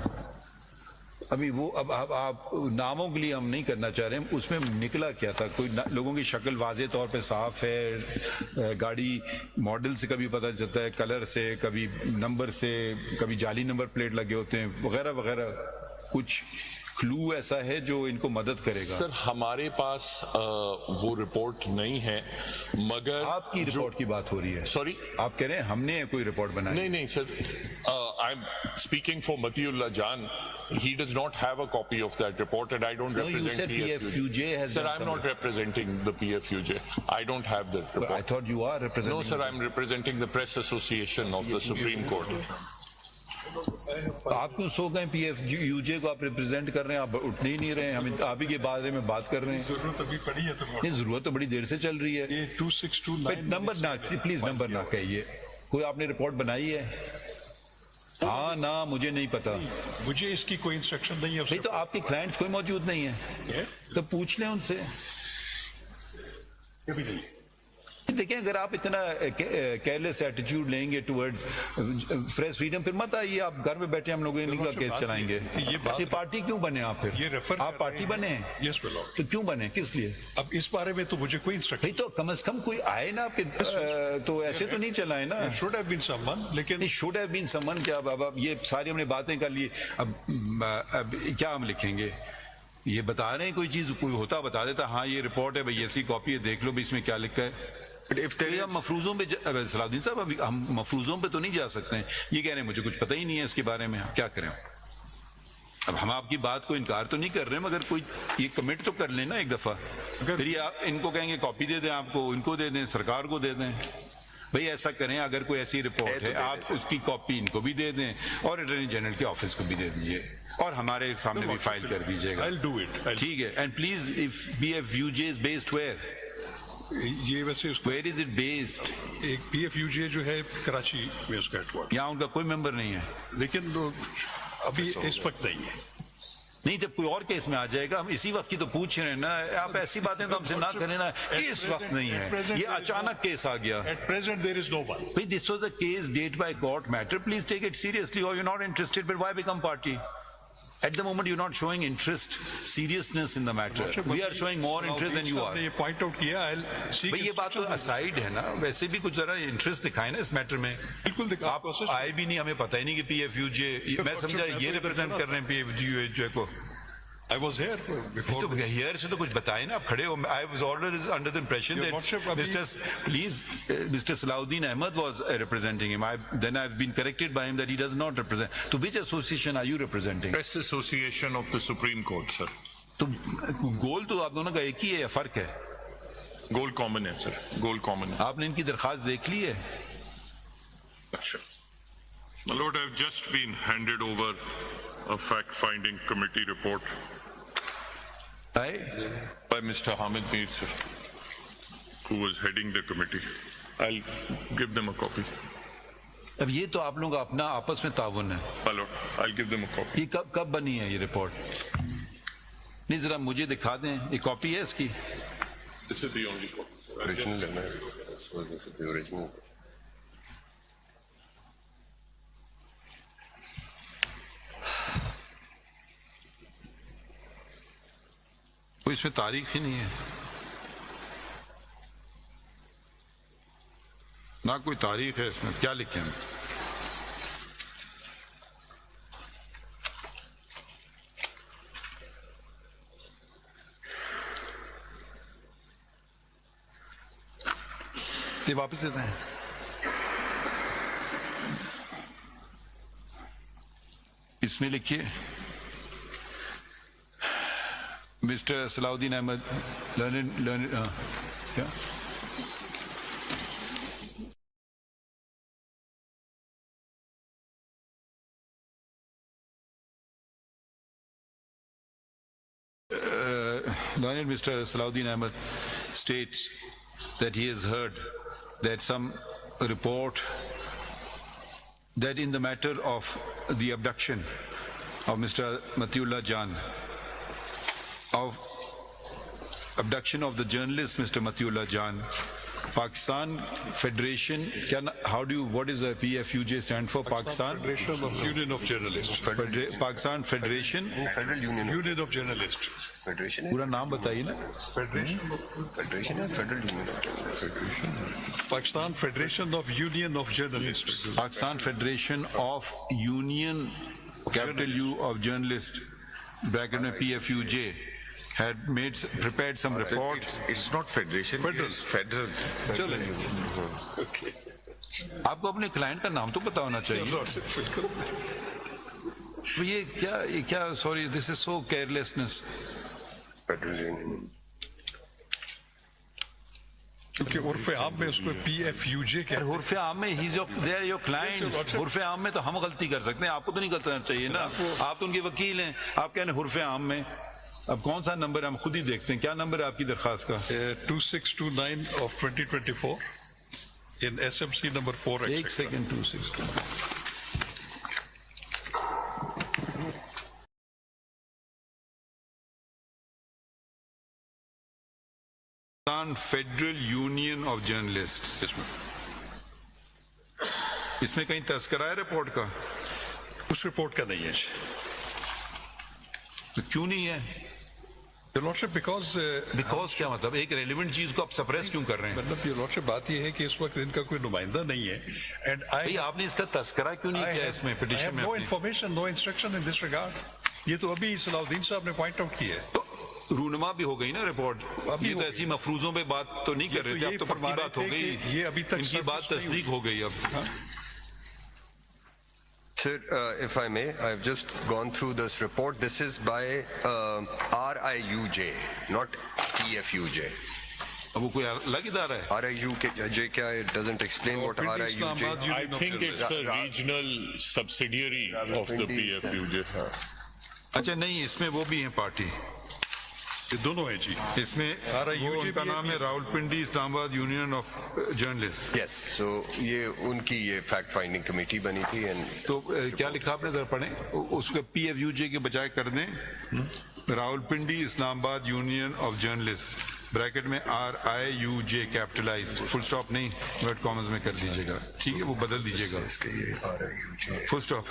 अभी वो अब आप नामों के लिए हम नहीं करना चाह रहे हैं. उसमें निकला क्या था? कोई लोगों की शक्ल वाजे तौर पे साफ है, गाड़ी मॉडल से कभी पता चलता है, कलर से, कभी नंबर से, कभी जाली नंबर प्लेट लगे होते हैं, वगैरह वगैरह. कुछ क्लू ऐसा है जो इनको मदद करेगा? सर हमारे पास वो रिपोर्ट नहीं है, मगर आपकी रिपोर्ट की बात हो रही है. सॉरी, आप कह रहे हैं हमने कोई रिपोर्ट बनाई? नहीं sir, I am speaking for Matiullah Jan. He does not have a copy of that report, and I don't represent you said PFUJ has Sir, done I'm not representing the PFUJ. I don't have the report. But I thought you are representing. No, sir, I'm representing the Press Association of the Supreme Court. आप क्यों सो गए? PFUJ को आप represent कर रहे हैं, आप उठने ही नहीं रहे हैं. हम आप ही के बारे में बात कर रहे हैं. जरूरत अभी पड़ी है तो नहीं, जरूरत तो बड़ी देर से चल रही है. ये 2629 नंबर ना, प्लीज नंबर ना कहिए. कोई आपने रिपोर्ट बनाई है? हाँ ना, मुझे नहीं पता. मुझे इसकी कोई इंस्ट्रक्शन नहीं है. नहीं तो आपके क्लाइंट कोई मौजूद नहीं है तो पूछ लें उनसे. देखिए, अगर आप इतना केयरलेस एटीट्यूड लेंगे टुवर्ड्स प्रेस फ्रीडम, फिर मत आइए. आप घर में बैठे हम लोग इनका केस चलाएंगे. ये पार्टी क्यों बने आप? फिर आप पार्टी बने हैं? यस बिल्कुल. तो क्यों बने, किस लिए? अब इस बारे में तो मुझे कोई इंस्ट्रक्शन नहीं, तो कम से कम कोई आए ना आपके. तो ऐसे तो नहीं चलाए ना. शुड हैव बीन समवन, लेकिन शुड हैव बीन समवन क्या? अब ये सारी हमने बातें कर ली. अब क्या हम लिखेंगे? ये बता रहे हैं कोई चीज, कोई होता बता देता, हाँ ये रिपोर्ट है भाई, ऐसी कॉपी है, देख लो भाई इसमें क्या लिखा है. हम मफरूजों पे, सलाहुद्दीन साहब अभी हम मफरूजों पे तो नहीं जा सकते हैं. ये कह रहे हैं मुझे कुछ पता ही नहीं है इसके बारे में, क्या करें? अब हम आपकी बात को इनकार तो नहीं कर रहे हैं, मगर कोई ये कमिट तो कर लेना एक दफा. फिर ये आप इनको कहेंगे कॉपी दे दें, आपको इनको दे दें, सरकार को दे दें. भाई ऐसा करें, अगर कोई ऐसी रिपोर्ट है आप उसकी कॉपी इनको भी दे दें और अटॉर्नी जनरल के ऑफिस को भी दे दीजिए और हमारे सामने भी फाइल कर दीजिएगा. ठीक है. And please, if PFUJ is based where? ये वैसे Where is it based? एक PFUJ जो है कराची में उसका हेडक्वार्टर. यहाँ उनका कोई मेंबर नहीं है. लेकिन अभी इस वक्त नहीं है. नहीं, जब कोई और केस में आ जाएगा. हम इसी वक्त की तो पूछ रहे हैं ना. आप ऐसी बातें तो हमसे ना करें ना. इस वक्त नहीं है, ये अचानक केस आ गया. At present there is no one. This was a case date by court matter. Please take it seriously, or you're not interested, but why become party? At the moment, you're not showing interest, seriousness in the matter. We are showing more interest than you are. ये point out किया. भाई ये बात तो aside है ना, वैसे भी कुछ जरा इंटरेस्ट दिखाए ना इस मैटर में. बिल्कुल दिखा. आप आए भी नहीं, हमें पता ही नहीं कि PFUJ, मैं समझा ये रिप्रेजेंट कर रहे हैं PFUJ को. I was here before. तो here से तो कुछ बताए ना, आप खड़े हो. I was always under the impression that Mr. Salahuddin Ahmed was representing him. Then I've been corrected by him that he does not represent. So which association are you representing? Press Association of the Supreme Court, sir. तो गोल तो आप दोनों का एक ही है या फर्क है? गोल कॉमन है सर, गोल कॉमन है. आपने इनकी दरखास्त देख ली है? अच्छा. My Lord, I've just been handed over a fact-finding committee report by Mr. Hamid Mir, sir, who was heading the committee. I'll give them a copy. अब ये तो आप लोगों का अपना आपस में ताउन है. My Lord, I'll give them a copy. ये कब बनी है ये रिपोर्ट? नहीं, जरा मुझे दिखा दें. ये कॉपी है इसकी? This is the only copy. Original है ना? This is the original. कोई इसमें तारीख ही नहीं है ना, कोई तारीख है इसमें. क्या लिखे हम? ये वापस देते हैं। इसमें लिखिए मिस्टर सलाउद्दीन अहमद क्या Learned Mr. Salahuddin Ahmed states that he has heard that some report that in the matter of the abduction of Mr. Matiullah Jan, of abduction of the journalist Mr. Matiullah Jan, Pakistan Federation, what does a PFUJ stand for? Pakistan Federation of Union of Journalists. Pakistan Federation Federal Union. Union of Journalists. Federation. पूरा नाम बताइए ना। Federation or Federal Union of Journalists. Pakistan Federation of Union of Journalists. Pakistan Federation of Union, capital U of Journalists, bracket में PFUJ, had prepared some report. It's not federation, it's federal. Okay. आपको अपने client का नाम तो पता होना चाहिए। ये क्या sorry, this is so carelessness. Federal Union. क्योंकि उर्फ़े आम में उसमें PFUJ कहते हैं। उर्फ़े आम में they are your clients. उर्फ़े आम में तो हम गलती कर सकते हैं, आपको तो नहीं गलती करना चाहिए ना। आप तो उनके वकील हैं, आप कह रहे हैं उर्फ़े आम में। अब कौन सा नंबर हम खुद ही देखते हैं, क्या नंबर है आपकी दरखास्त का? 2629 of 2024 in SMC number 4. एक second, 2629 federal union of journalists. इसमें कहीं तस्करा है रिपोर्ट का? उस रिपोर्ट का नहीं है। तो क्यों नहीं है? Your Lordship, because क्या मतलब, एक रेलिवेंट चीज को आप सप्रेस क्यों कर रहे हैं? मतलब Your Lordship, बात ये है कि इस वक्त इनका कोई नुमाइंदा नहीं है, and आपने इसका तस्करा क्यों नहीं किया इसमें पिटीशन में? no information, no instruction in this regard. ये तो अभी सलाउद्दीन साहब ने पॉइंट आउट किया है। तो रूनमा भी हो गई ना रिपोर्ट, ये तो ऐसी मफरूजों पे बात तो नहीं कर रहे थे, अब तो पक्की बात हो गई, ये अभी तक इनकी बात तस्दीक हो गई अब। Sir, if I may, I've just gone through this report. This is by RIUJ, not PFUJ. अब वो कोई अलग इदारा है? RIUJ क्या? It doesn't explain what RIUJ. I think it's a regional subsidiary of the PFUJ. अच्छा नहीं, इसमें वो भी है पार्टी, ये दोनों है जी। इसमें उनका नाम है Rawalpindi Islamabad union of journalist. Yes, so ये उनकी ये फैक्ट फाइंडिंग कमेटी बनी थी। तो क्या लिखा आपने, जरा पढ़ें, उसके PFUJ के बजाय कर दें Rawalpindi Islamabad union of journalist, bracket में RIUJ कैपिटलाइज्ड, फुल स्टॉप नहीं, वर्ड कॉमर्स में कर दीजिएगा, ठीक है, वो बदल दीजिएगा, full stop.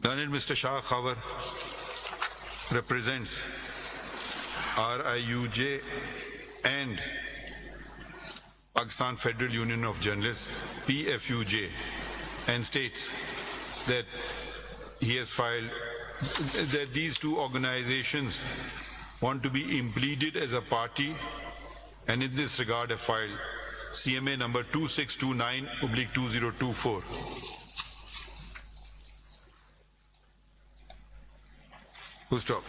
Learned Mr. Shah Khabar represents RIUJ and Pakistan Federal Union of Journalists, PFUJ, and states that he has filed that these two organizations want to be impleaded as a party, and in this regard have filed CMA number 2629/2024. Full stop.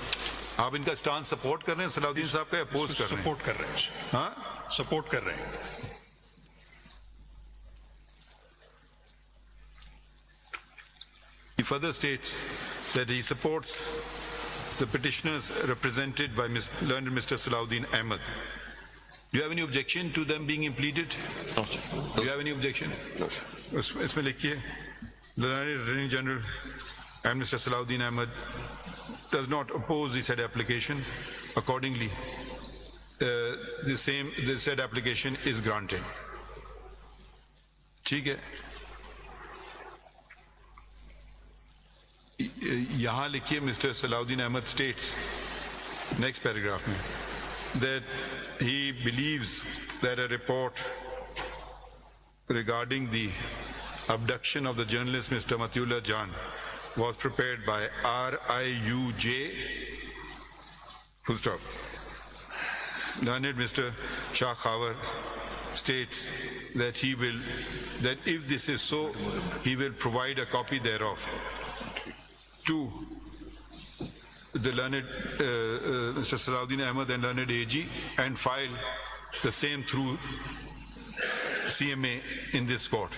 आप इनका stance support कर रहे हैं सलाउद्दीन साहब का, oppose कर रहे हैं? सपोर्ट कर रहे हैं। हाँ, सपोर्ट कर रहे हैं। He further states that he supports the petitioners represented by learned Mr. Salahuddin Ahmed. Do you have any objection to them being impleaded? No, sir. Do you have any objection? No, sir. इसमें लिखिए the learned Attorney General and Mr. Salahuddin Ahmed does not oppose the said application. Accordingly, the said application is granted. ठीक है, यहाँ लिखिए Mr. Salahuddin Ahmed states, next paragraph में, that he believes that a report regarding the abduction of the journalist Mr. Matiullah Jan was prepared by RIUJ, full stop. Learned Mr. Shah Khawar states that that if this is so, he will provide a copy thereof to the learned Mr. Salahuddin Ahmed and learned AG and file the same through CMA in this court.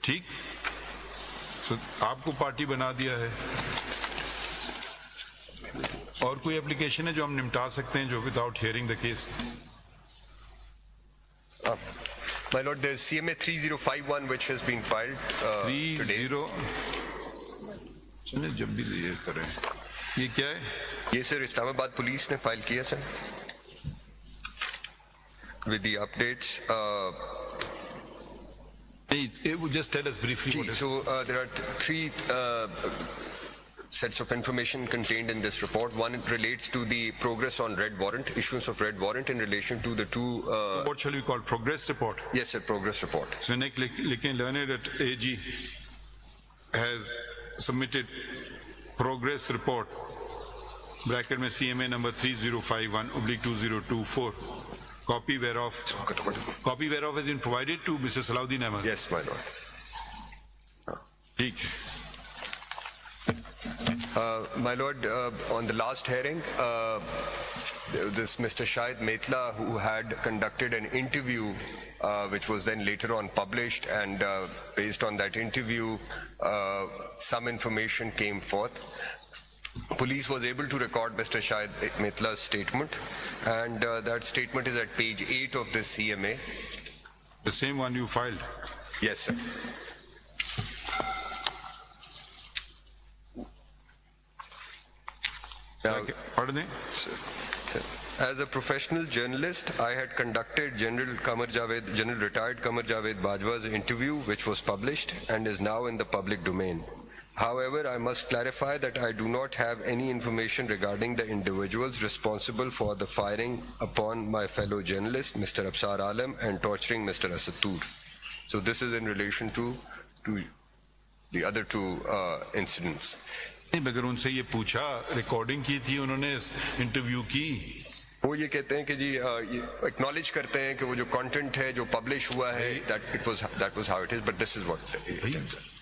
ठीक? So आपको party बना दिया है. और कोई application है जो हम निपटा सकते हैं जो without hearing the case? My lord, there's CMA 3051 which has been filed today. 30 चलिए जब भी ये करें. ये क्या है? ये सर इस्लामाबाद पुलिस ने फाइल किया sir. With the updates. It would just tell us briefly what is. So there are three sets of information contained in this report. One relates to the progress on red warrant, issuance of red warrant in relation to the two. What shall we call progress report? Yes, sir, progress report. So learned at AG has submitted progress report bracket में CMA number 3051/2024 copy whereof has been provided to Mr. Salahuddin Ahmed. Yes, my lord. ठीक. My lord, on the last hearing, this Mr. Shahid Metla, who had conducted an interview which was then later on published, and based on that interview, some information came forth. Police was able to record Mr. Shahid Metla's statement, and that statement is at page 8 of this CMA. The same one you filed? Yes, sir. Pardon me? As a professional journalist, I had conducted General retired Qamar Javed Bajwa's interview, which was published and is now in the public domain. However, I must clarify that I do not have any information regarding the individuals responsible for the firing upon my fellow journalist, Mr. Absar Alam, and torturing Mr. Asatur. So this is in relation to the other two incidents. अगर उनसे ये पूछा, recording की थी उन्होंने interview की, वो ये कहते हैं कि जी एक्नॉलेज करते हैं कि वो जो कंटेंट है जो पब्लिश हुआ है that was how it is, but this is what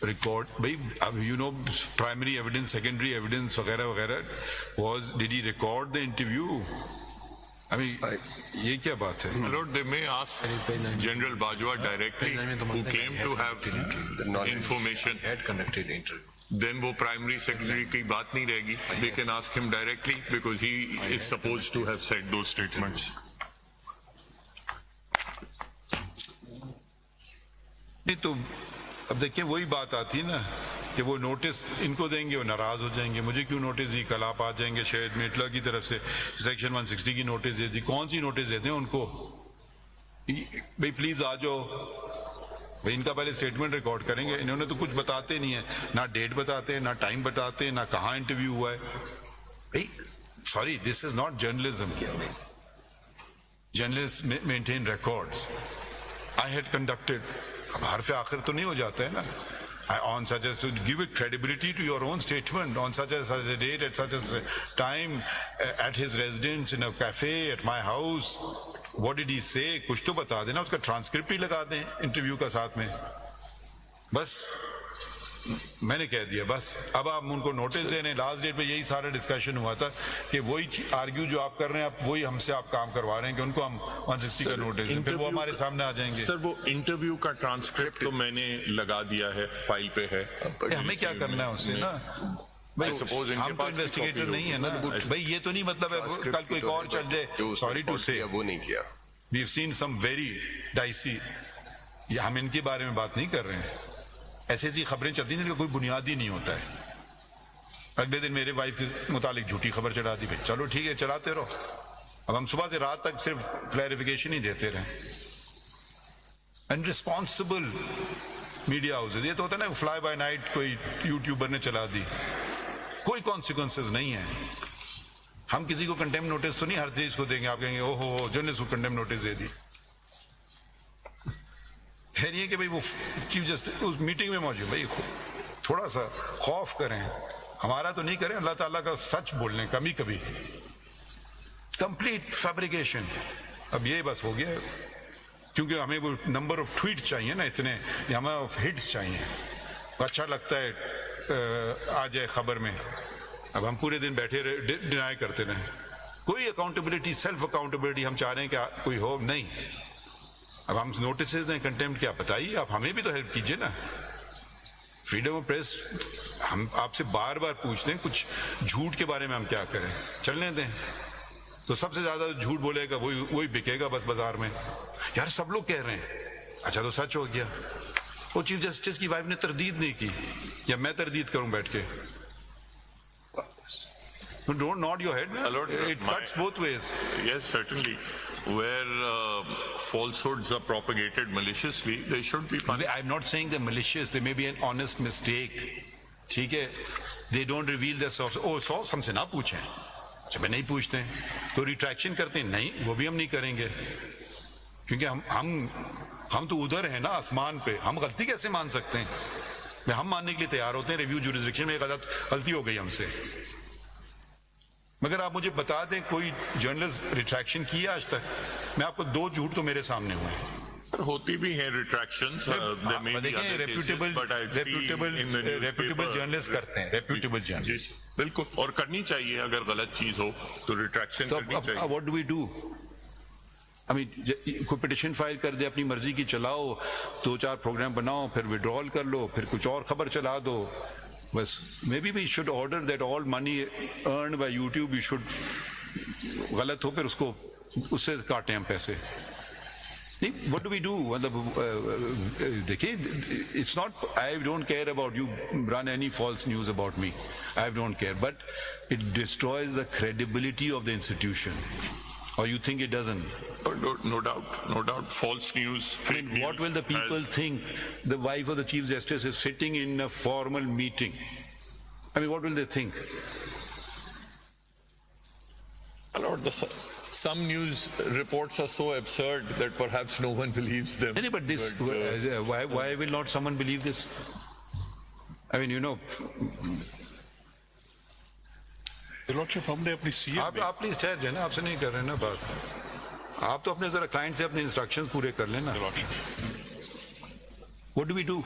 record भाई. अब you know primary evidence, secondary evidence वगैरह वगैरह did he record the interview? I mean, ये क्या बात है? Lord, they may ask General Bajwa directly, who claimed to have information. Had conducted the interview. Then वो primary secretary की बात नहीं रहेगी. They can ask him directly because he is supposed to have said those statements. नहीं तो अब देखिए वही बात आती है ना कि वो नोटिस इनको देंगे, वो नाराज हो जाएंगे. मुझे क्यों नोटिस दी? कल आप आ जाएंगे शायद मेटला की तरफ से सेक्शन 160 की नोटिस दे दी. कौन सी नोटिस देते हैं उनको? भाई प्लीज आ जाओ. भाई इनका पहले स्टेटमेंट रिकॉर्ड करेंगे. इन्होंने तो कुछ बताते नहीं है, ना डेट बताते हैं, ना टाइम बताते हैं, ना कहाँ इंटरव्यू हुआ है. भाई sorry, this is not journalism. Journalist maintain records. I had conducted. अब हरफ आखिर तो नहीं हो जाता है ना. On such as to give it credibility to your own statement, on such as a date at such as time at his residence in a cafe at my house. What did he say? कुछ तो बता देना. उसका transcript ही लगा दें interview का साथ में. बस मैंने कह दिया बस. अब आप उनको नोटिस देने. लास्ट डेट पे यही सारा डिस्कशन हुआ था कि वही आर्ग्यू जो आप कर रहे हैं, आप वही हमसे आप काम करवा रहे हैं कि उनको हम 160 का नोटिस दें, फिर वो हमारे सामने आ जाएंगे. सर वो इंटरव्यू का ट्रांसक्रिप्ट तो मैंने लगा दिया है, फाइल पे है. हमें क्या करना है उससे ना भाई. हम तो इन्वेस्टिगेटर नहीं है ना भाई. ये तो नहीं मतलब है कल कोई और चल जाए. सॉरी टू से वो नहीं किया. We have seen some very dicey. ये हम इनके बारे में बात नहीं कर रहे हैं. ऐसी ऐसी खबरें चलती हैं जिनका कोई बुनियाद ही नहीं होता है. अगले दिन मेरे वाइफ के मुतालिक झूठी खबर चला दी. भाई चलो ठीक है, चलाते रहो. अब हम सुबह से रात तक सिर्फ क्लैरिफिकेशन ही देते रहे. अनरिस्पॉन्सिबल मीडिया हाउसेज. ये तो होता है ना फ्लाई बाय नाइट कोई यूट्यूबर ने चला दी. कोई कॉन्सिक्वेंसेज नहीं है. हम किसी को कंटेम्प्ट नोटिस तो नहीं हर चीज को देंगे. आप कहेंगे ओहो जर्नलिस्ट को कंटेम्प्ट नोटिस दे दी. खैर ये कि भाई वो चीफ जस्टिस उस मीटिंग में मौजूद. भाई थोड़ा सा खौफ करें. हमारा तो नहीं करें, अल्लाह ताला का सच बोलने कभी कभी. Complete fabrication. अब ये बस हो गया, क्योंकि हमें वो नंबर ऑफ ट्वीट चाहिए ना इतने, हमें ऑफ हिट्स चाहिए, अच्छा लगता है आ जाए खबर में। अब हम पूरे दिन बैठे डिनाई करते रहे, कोई अकाउंटेबिलिटी, सेल्फ अकाउंटेबिलिटी हम चाह रहे हैं कि कोई हो नहीं। अब हम नोटिस दें, कंटेम्प्ट क्या बताइए, आप हमें भी तो हेल्प कीजिए ना। फ्रीडम ऑफ प्रेस, हम आपसे बार बार पूछते हैं कुछ झूठ के बारे में हम क्या करें, चलने दें। तो सबसे ज्यादा झूठ बोलेगा वही बिकेगा बस बाजार में। यार सब लोग कह रहे हैं, अच्छा तो सच हो गया। वो चीफ जस्टिस की वाइफ ने तरदीद नहीं की, या मैं तरदीद करूं बैठ के? Don't nod your head. It cuts both ways. Yes, certainly. Where falsehoods are propagated maliciously, they should be punished. I'm not saying they're malicious. They may be an honest mistake. ठीक है? They don't reveal their source. Oh, source हमसे ना पूछें। अच्छा, मैं नहीं पूछते हैं तो रिट्रैक्शन करते हैं? नहीं, वो भी हम नहीं करेंगे, क्योंकि हम तो उधर हैं ना आसमान पे। हम गलती कैसे मान सकते हैं? हम मानने के लिए तैयार होते हैं, रिव्यू जुरिसडिक्शन में गलती हो गई हमसे। मगर आप मुझे बता दें कोई जर्नलिस्ट रिट्रैक्शन किया आज तक? मैं आपको 2 झूठ तो मेरे सामने हुए हैं। होती भी है रिट्रैक्शंस, रेप्यूटेबल जर्नलिस्ट करते हैं, रेप्यूटेबल जर्नलिस्ट। बिल्कुल, और करनी चाहिए। अगर गलत चीज हो तो रिट्रैक्शन करनी चाहिए। What do we do? I mean, कोई पिटिशन फाइल कर दे, अपनी मर्जी की चलाओ, 2-4 प्रोग्राम बनाओ, फिर विड्रॉल कर लो, फिर कुछ और खबर चला दो बस। Maybe we should order that all money earned by YouTube, you should, गलत हो फिर उसको उससे काटें हम पैसे। What do we do? मतलब देखिए, it's not, I don't care about you run any false news about me, I don't care, but it destroys the credibility of the institution. Or you think it doesn't? No doubt. False news, fake news. What will the people think? The wife of the Chief Justice is sitting in a formal meeting. I mean, what will they think? Lord, some news reports are so absurd that perhaps no one believes them. But this, why will not someone believe this? I mean, you know. हमने अपनी CM आप please ठहर जाए ना, आपसे नहीं कर रहे ना बात। आप तो अपने जरा क्लाइंट से अपने इंस्ट्रक्शंस पूरे कर लेना। What do we do?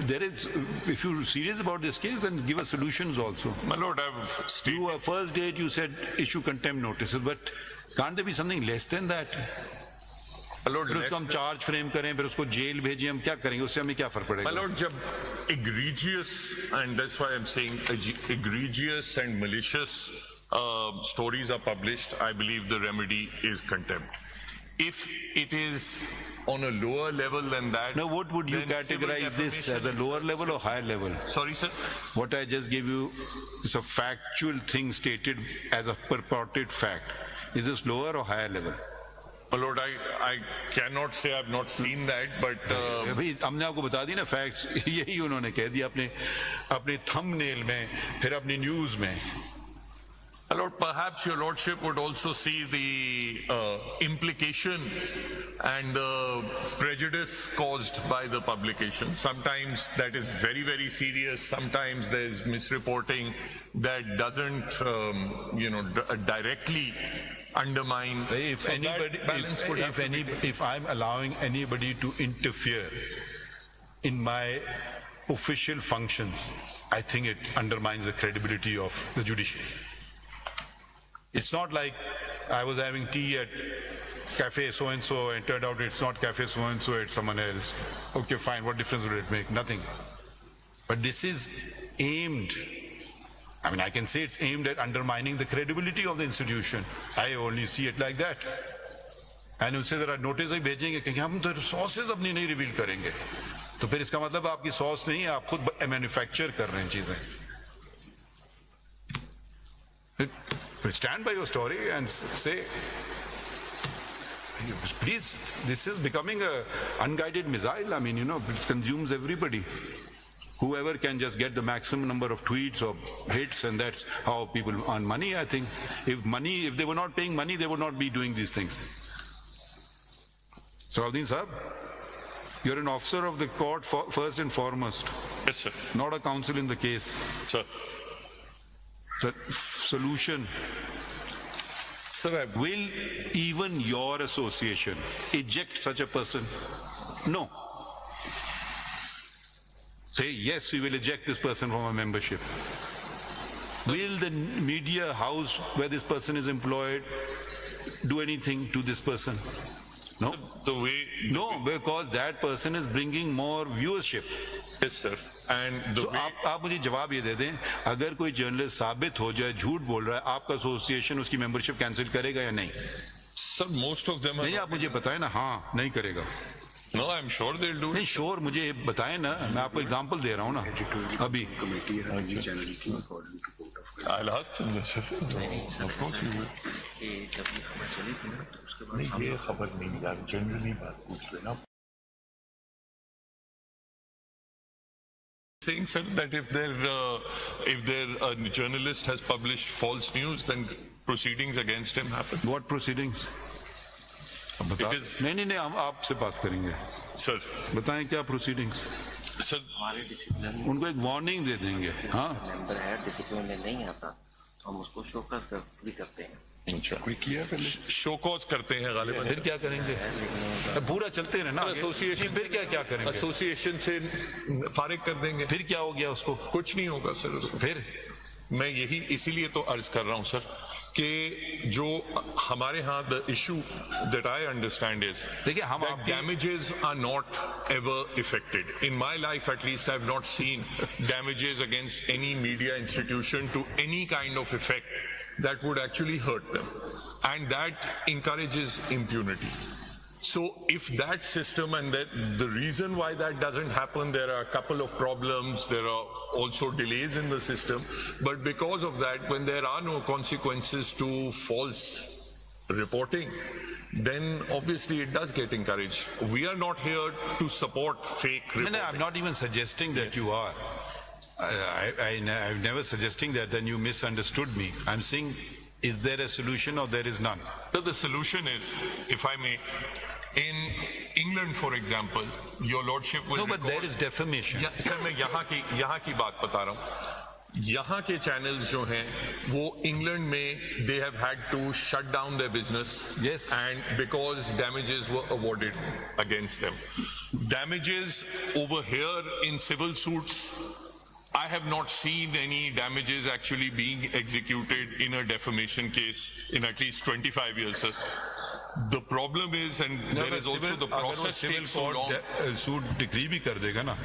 There is, if you're serious about this case, then give us solutions also. My lord, I've stated. You, first date you said issue contempt notices, but can't there be something less than that? फिर उसको हम charge frame करें, फिर उसको jail भेजें, हम क्या करेंगे? उससे हमें क्या फर्क पड़ेगा? My lord, जब egregious, and that's why I'm saying egregious and malicious stories are published, I believe the remedy is contempt. If it is on a lower level than that, now what would you categorize this as, a lower level or higher level? Sorry, sir? What I just gave you is a factual thing stated as a purported fact. Is this lower or higher level? My lord, I cannot say, I've not seen that, but भाई हमने आपको बता दी ना facts, यही उन्होंने कह दिया अपने थंबनेल में, फिर अपनी न्यूज में। My lord, perhaps your lordship would also see the implication and the prejudice caused by the publication. Sometimes that is very, very serious. Sometimes there's misreporting that doesn't, directly undermine. If I'm allowing anybody to interfere in my official functions, I think it undermines the credibility of the judiciary. It's not like I was having tea at cafe so-and-so and turned out it's not cafe so-and-so, it's someone else. Okay, fine, what difference would it make? Nothing. But this is aimed, I mean, I can say it's aimed at undermining the credibility of the institution. I only see it like that. And उससे जरा notice ही भेजेंगे क्योंकि हम तो sources अपनी नहीं reveal करेंगे, तो फिर इसका मतलब आपकी सोर्स नहीं है, आप खुद मैन्युफैक्चर कर रहे हैं चीजें। Stand by your story and say, please, this is becoming an unguided missile. I mean, it consumes everybody. Whoever can just get the maximum number of tweets or hits, and that's how people earn money, I think. If they were not paying money, they would not be doing these things. So, Aldin Sahab, you're an officer of the court first and foremost. Yes, sir. Not a counsel in the case. Sir. The solution Sir, Will even your association eject such a person? No. Say, yes, we will eject this person from our membership. Will the media house where this person is employed do anything to this person? No. the way... No, because that person is bringing more viewership. Yes, sir. And the way... आप मुझे जवाब ये दे दें, अगर कोई journalist साबित हो जाए झूठ बोल रहा है, आपका एसोसिएशन उसकी मेंबरशिप कैंसिल करेगा या नहीं? Sir, most of them are... नहीं, आप मुझे बताएं ना. हाँ, नहीं करेगा. No, I'm sure they'll do नहीं, it. श्योर मुझे बताएं ना, मैं आपको एग्जांपल दे रहा हूँ ना अभी. I'll ask them this. Of course you will. नहीं, ये खबर नहीं यार, जनरली बात पूछ लेना. Saying, sir, that if their journalist has published false news, then proceedings against him happen. What proceedings? It is, नहीं, हम आपसे बात करेंगे. sir, बताएं क्या प्रोसीडिंग्स? sir, हमारे डिसिप्लिन उनको एक वार्निंग दे देंगे. हाँ, मेंबर है, डिसिप्लिन में नहीं आता तो हम उसको शोकस भी करते हैं. कोई किया शो कॉज करते हैं गालिबा. फिर क्या करेंगे? पूरा चलते रहे ना. एसोसिएशन फिर क्या करेंगे? एसोसिएशन से फारिग कर देंगे. फिर क्या हो गया उसको? कुछ नहीं होगा सर उसको. फिर मैं यही इसीलिए तो अर्ज कर रहा हूं सर कि जो हमारे यहाँ the issue that I understand is देखिए हम that damages are not ever effected. In my life at least I have not seen damages against any media institution to any kind of effect that would actually hurt them, and that encourages impunity. So if that system, and that the reason why that doesn't happen, there are a couple of problems, there are also delays in the system, but because of that, when there are no consequences to false reporting, then obviously it does get encouraged. We are not here to support fake reporting. No, I'm not even suggesting that you are. I'm never suggesting that. Then you misunderstood me. I'm saying, is there a solution or there is none? So the solution is, if I may, in England, for example, your lordship will No, but there is defamation. Sir मैं यहाँ की बात बता रहा हूँ. यहाँ के channels जो हैं वो England में they have had to shut down their business. Yes. And because damages were awarded against them. Damages over here in civil suits, I have not seen any damages actually being executed in a defamation case in at least 25 years, sir. The problem is, and there is also the process takes so long. Suit decree भी कर देगा ना,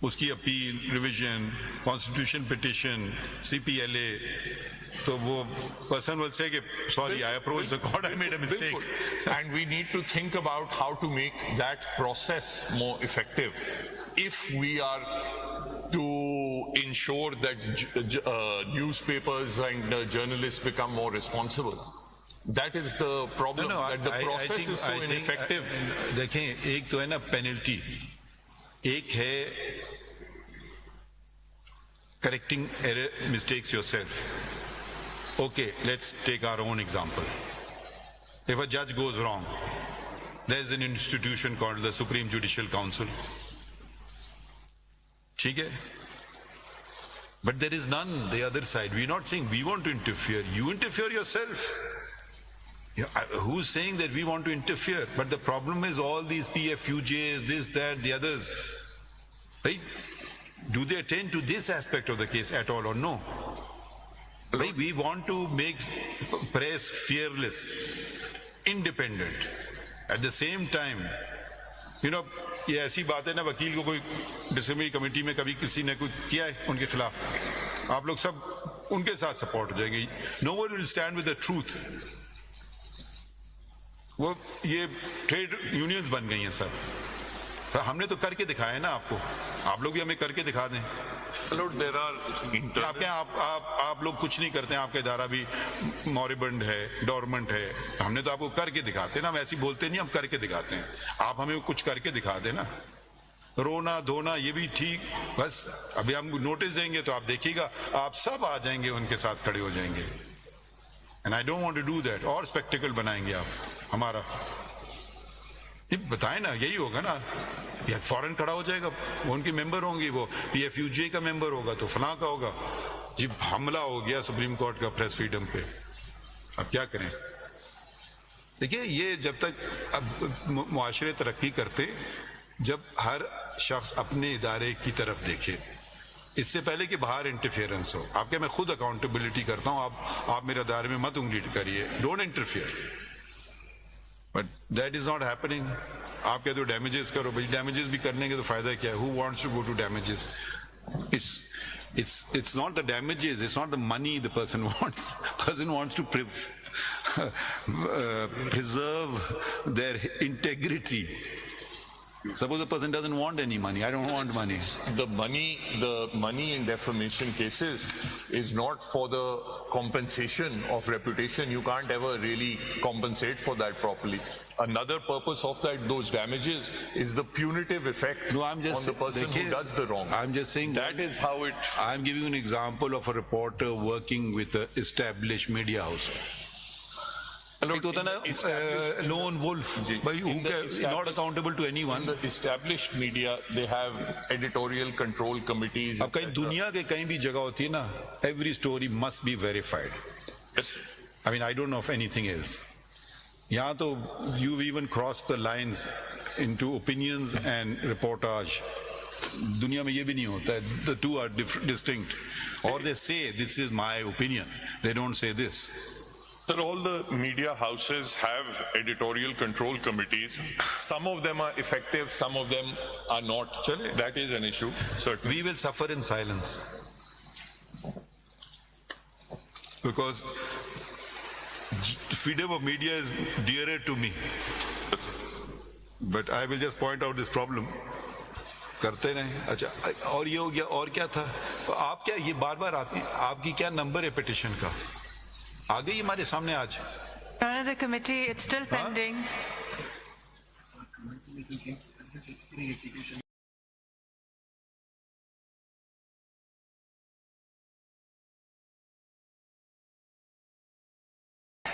उसकी appeal, revision, constitution petition, CPLA, तो वो person will say, sorry, I approached the court, I made a mistake. And we need to think about how to make that process more effective. If we are to ensure that newspapers and journalists become more responsible. That is the problem, that the process is so ineffective. देखें, एक तो है ना penalty, एक है correcting error mistakes yourself. Okay, let's take our own example. If a judge goes wrong, there is an institution called the Supreme Judicial Council. ठीक है? But there is none the other side. We're not saying we want to interfere. You interfere yourself. Who's saying that we want to interfere? But the problem is all these PFUJs, this, that, the others. Right? Do they attend to this aspect of the case at all or no? Right? We want to make press fearless, independent. At the same time, ये ऐसी बात है ना, वकील को कोई disciplinary committee में कभी किसी ने कुछ किया है उनके खिलाफ, आप लोग सब उनके साथ सपोर्ट हो जाएंगे. No one will stand with the truth. वो ये ट्रेड यूनियंस बन गई हैं सर. हमने तो करके दिखाया है ना आपको, आप लोग भी हमें करके दिखा दें. आप लोग कुछ नहीं करते हैं, आपका इदारा भी मॉरिबंड है, डोरमेंट है. हमने तो आपको करके दिखाते हैं ना, हम ऐसे बोलते नहीं, हम करके दिखाते हैं. आप हमें कुछ करके दिखा देना. रोना धोना ये भी ठीक, बस अभी हम नोटिस देंगे तो आप देखिएगा आप सब आ जाएंगे, उनके साथ खड़े हो जाएंगे. And I don't want to do that. और स्पेक्टिकल बनाएंगे आप हमारा. बताएं ना, यही होगा ना, या फौरन खड़ा हो जाएगा, वो उनकी मेंबर होंगी, वो PFUJ का मेंबर होगा तो फलां का होगा. जी हमला हो गया सुप्रीम कोर्ट का प्रेस फ्रीडम पे, अब क्या करें? देखिए ये जब तक अब मुआशरे तरक्की करते जब हर शख्स अपने इदारे की तरफ देखे, इससे पहले कि बाहर इंटरफेरेंस हो। आपके मैं खुद अकाउंटेबिलिटी करता हूँ, आप मेरे इदारे में मत उंगली करिए, don't interfere, but that is not happening. आप कहते हो डैमेजेस करो, भाई डैमेजेस भी करने के तो फायदा क्या है? Who wants to go to damages? It's not the damages, it's not the money the person wants. Person wants to preserve their integrity. Suppose the person doesn't want any money. I don't want money. The money in defamation cases is not for the compensation of reputation. You can't ever really compensate for that properly. Another purpose of those damages is the punitive effect on the person who does the wrong. I'm just saying that is how it. I'm giving you an example of a reporter working with an established media house. Lone wolf, not accountable to anyone. In the established media, they have editorial control committees. अब कहीं दुनिया के कहीं भी जगह होती है ना, every story must be verified. Yes. I mean, I don't know of anything else. यहाँ तो you've even crossed the lines into opinions and reportage. दुनिया में ये भी नहीं होता है. The two are distinct. Or they say this is my opinion. They don't say this. Sir, all the media houses have editorial control committees. Some of them are effective, some of them are not. That is an issue, certainly. We will suffer in silence. Because freedom of media is dearer to me. But I will just point out this problem. करते रहे. अच्छा, और ये हो गया, और क्या था? आप क्या ये बार बार आती, आपकी क्या नंबर है पिटिशन का? आ गई हमारे सामने आज. The committee, it's still pending.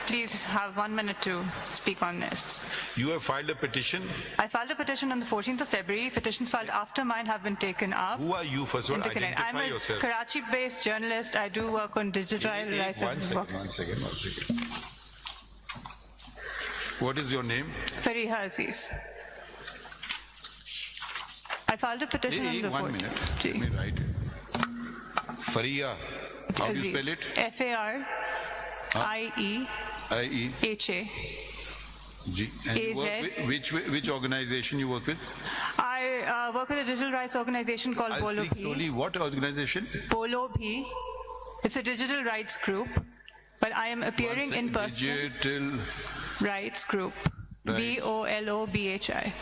Please have 1 minute to speak on this. You have filed a petition. I filed a petition on the 14th of February. Petitions filed after mine have been taken up. Who are you? First of all, identify I'm a yourself. Karachi-based journalist. I do work on digital rights. One second. What is your name? Fariha Aziz. I filed a petition on the 14th. 1 minute. Let me write. Fariha. How do you spell it? F-A-R-I-E-H-A. And you work with, which organization you work with? I work with a digital rights organization called Bolo Speak slowly. What organization? Bolo Bhi. It's a digital rights group, but I am appearing in person. Digital Rights Group. B-O-L-O-B-H-I.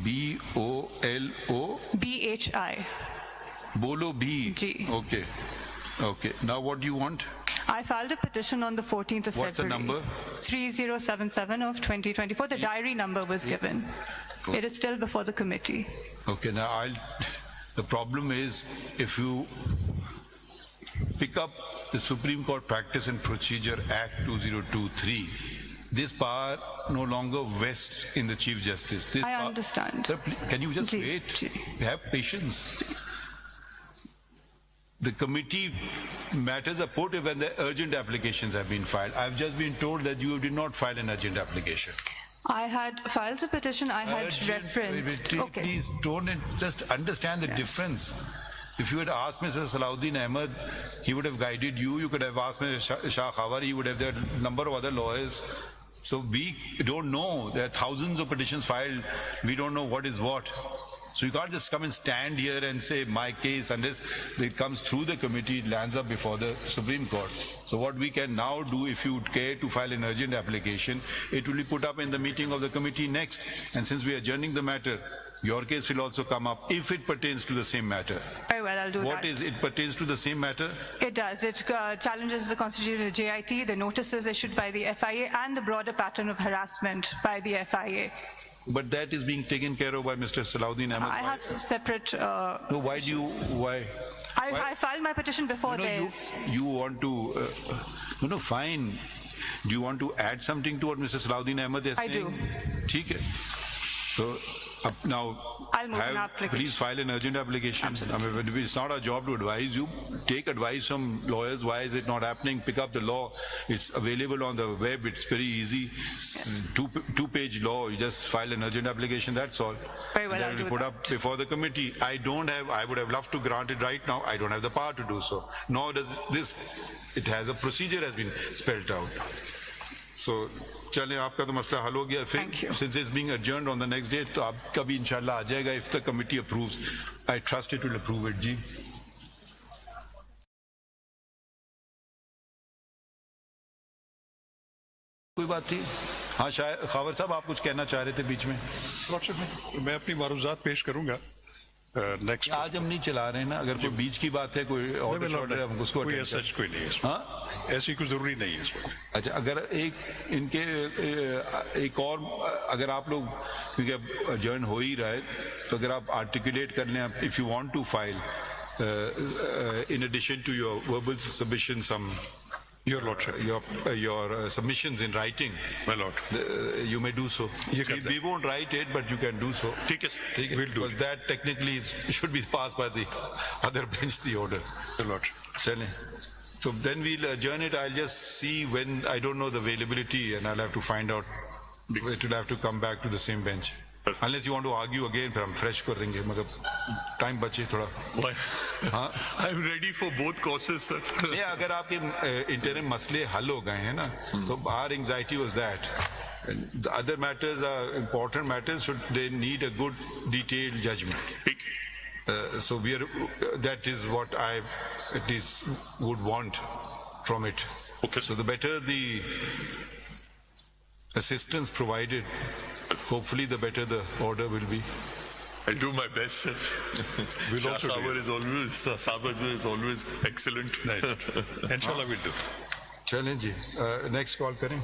B-O-L-O? B-H-I. Bolo Bhi. Ji. Okay. Now what do you want? I filed a petition on the 14th of What's the February. number? 3077 of 2024. The diary number was given. It is still before the committee. Okay, now the problem is if you pick up the Supreme Court Practice and Procedure Act 2023, this power no longer vests in the Chief Justice. I understand. Sir, can you just wait? Ji. Have patience. The committee matters are put when the urgent applications have been filed. I've just been told that you did not file an urgent application. I had filed a petition. I had referenced. Okay. Please don't just understand the difference. If you had asked Mr. Salahuddin Ahmed, he would have guided you. You could have asked Mr. Shah Khawar, he would have there a number of other lawyers. So we don't know. There are thousands of petitions filed. We don't know what is what. So you can't just come and stand here and say my case unless it comes through the committee, it lands up before the Supreme Court. So what we can now do, if you would care to file an urgent application, it will be put up in the meeting of the committee next. And since we are adjourning the matter, your case will also come up if it pertains to the same matter. Very well, I'll do that. What is it pertains to the same matter? It does. It challenges the constitution of the JIT, the notices issued by the FIA, and the broader pattern of harassment by the FIA. But that is being taken care of by Mr. Salahuddin Ahmed. I have separate. No, why do you? Why? I filed my petition before this. You want to? No, fine. Do you want to add something to what Mr. Salahuddin Ahmed is saying? I do. ठीक है. So Now, I'll move an application. please file an urgent application. I mean, it's not our job to advise you. Take advice from lawyers. Why is it not happening? Pick up the law. It's available on the web. It's very easy. Two-page law. You just file an urgent application. That's all. Very well, That I'll will be do put that. up before the committee. I would have loved to grant it right now. I don't have the power to do so. Nor does this. It has a procedure has been spelled out. So, चलें आपका तो मसला हल हो गया Thank you. फिर since it's being adjourned on the next day तो आपका भी इंशाल्लाह आ जाएगा if the committee approves. I trust it will approve it जी. कोई बात थी? हाँ शायद खावर साहब आप कुछ कहना चाह रहे थे बीच में. लॉर्डशिप मैं अपनी मारूजात पेश करूंगा नेक्स्ट आज हम नहीं चला रहे हैं ना अगर कोई बीच की बात है कोई ऑर्डर शॉर्डर हम उसको कोई attend ऐसा करें. कोई नहीं है इसमें. हाँ ऐसी कोई जरूरी नहीं है इसमें. अच्छा अगर एक और अगर आप लोग क्योंकि अब adjourn हो ही रहा है तो अगर आप आर्टिकुलेट कर लें if you want to file in addition to your verbal submission some your lordship your submissions in writing my Lord you may do so. ये कर We won't write it but you can do so. ठीक है sir will do Because that technically should be passed by the other bench the order. Lordship. Chale. So then we'll adjourn it. I'll just see when I don't know the availability and I'll have to find out. It will have to come back to the same bench. Unless you want to argue again, फिर हम fresh कर देंगे मगर time बचे थोड़ा. हाँ I'm ready for both causes, sir. नहीं अगर आपके interim मसले हल हो गए हैं ना तो our anxiety was that. And the other matters are important matters, so they need a good detailed judgment. So we are, that is what I at least would want from it. Okay. So the better the assistance provided, hopefully the better the order will be. I'll do my best, sir. We'll also do Sabar is always, Sabar is always excellent. इंशाल्लाह will do. चलें जी, next call करें.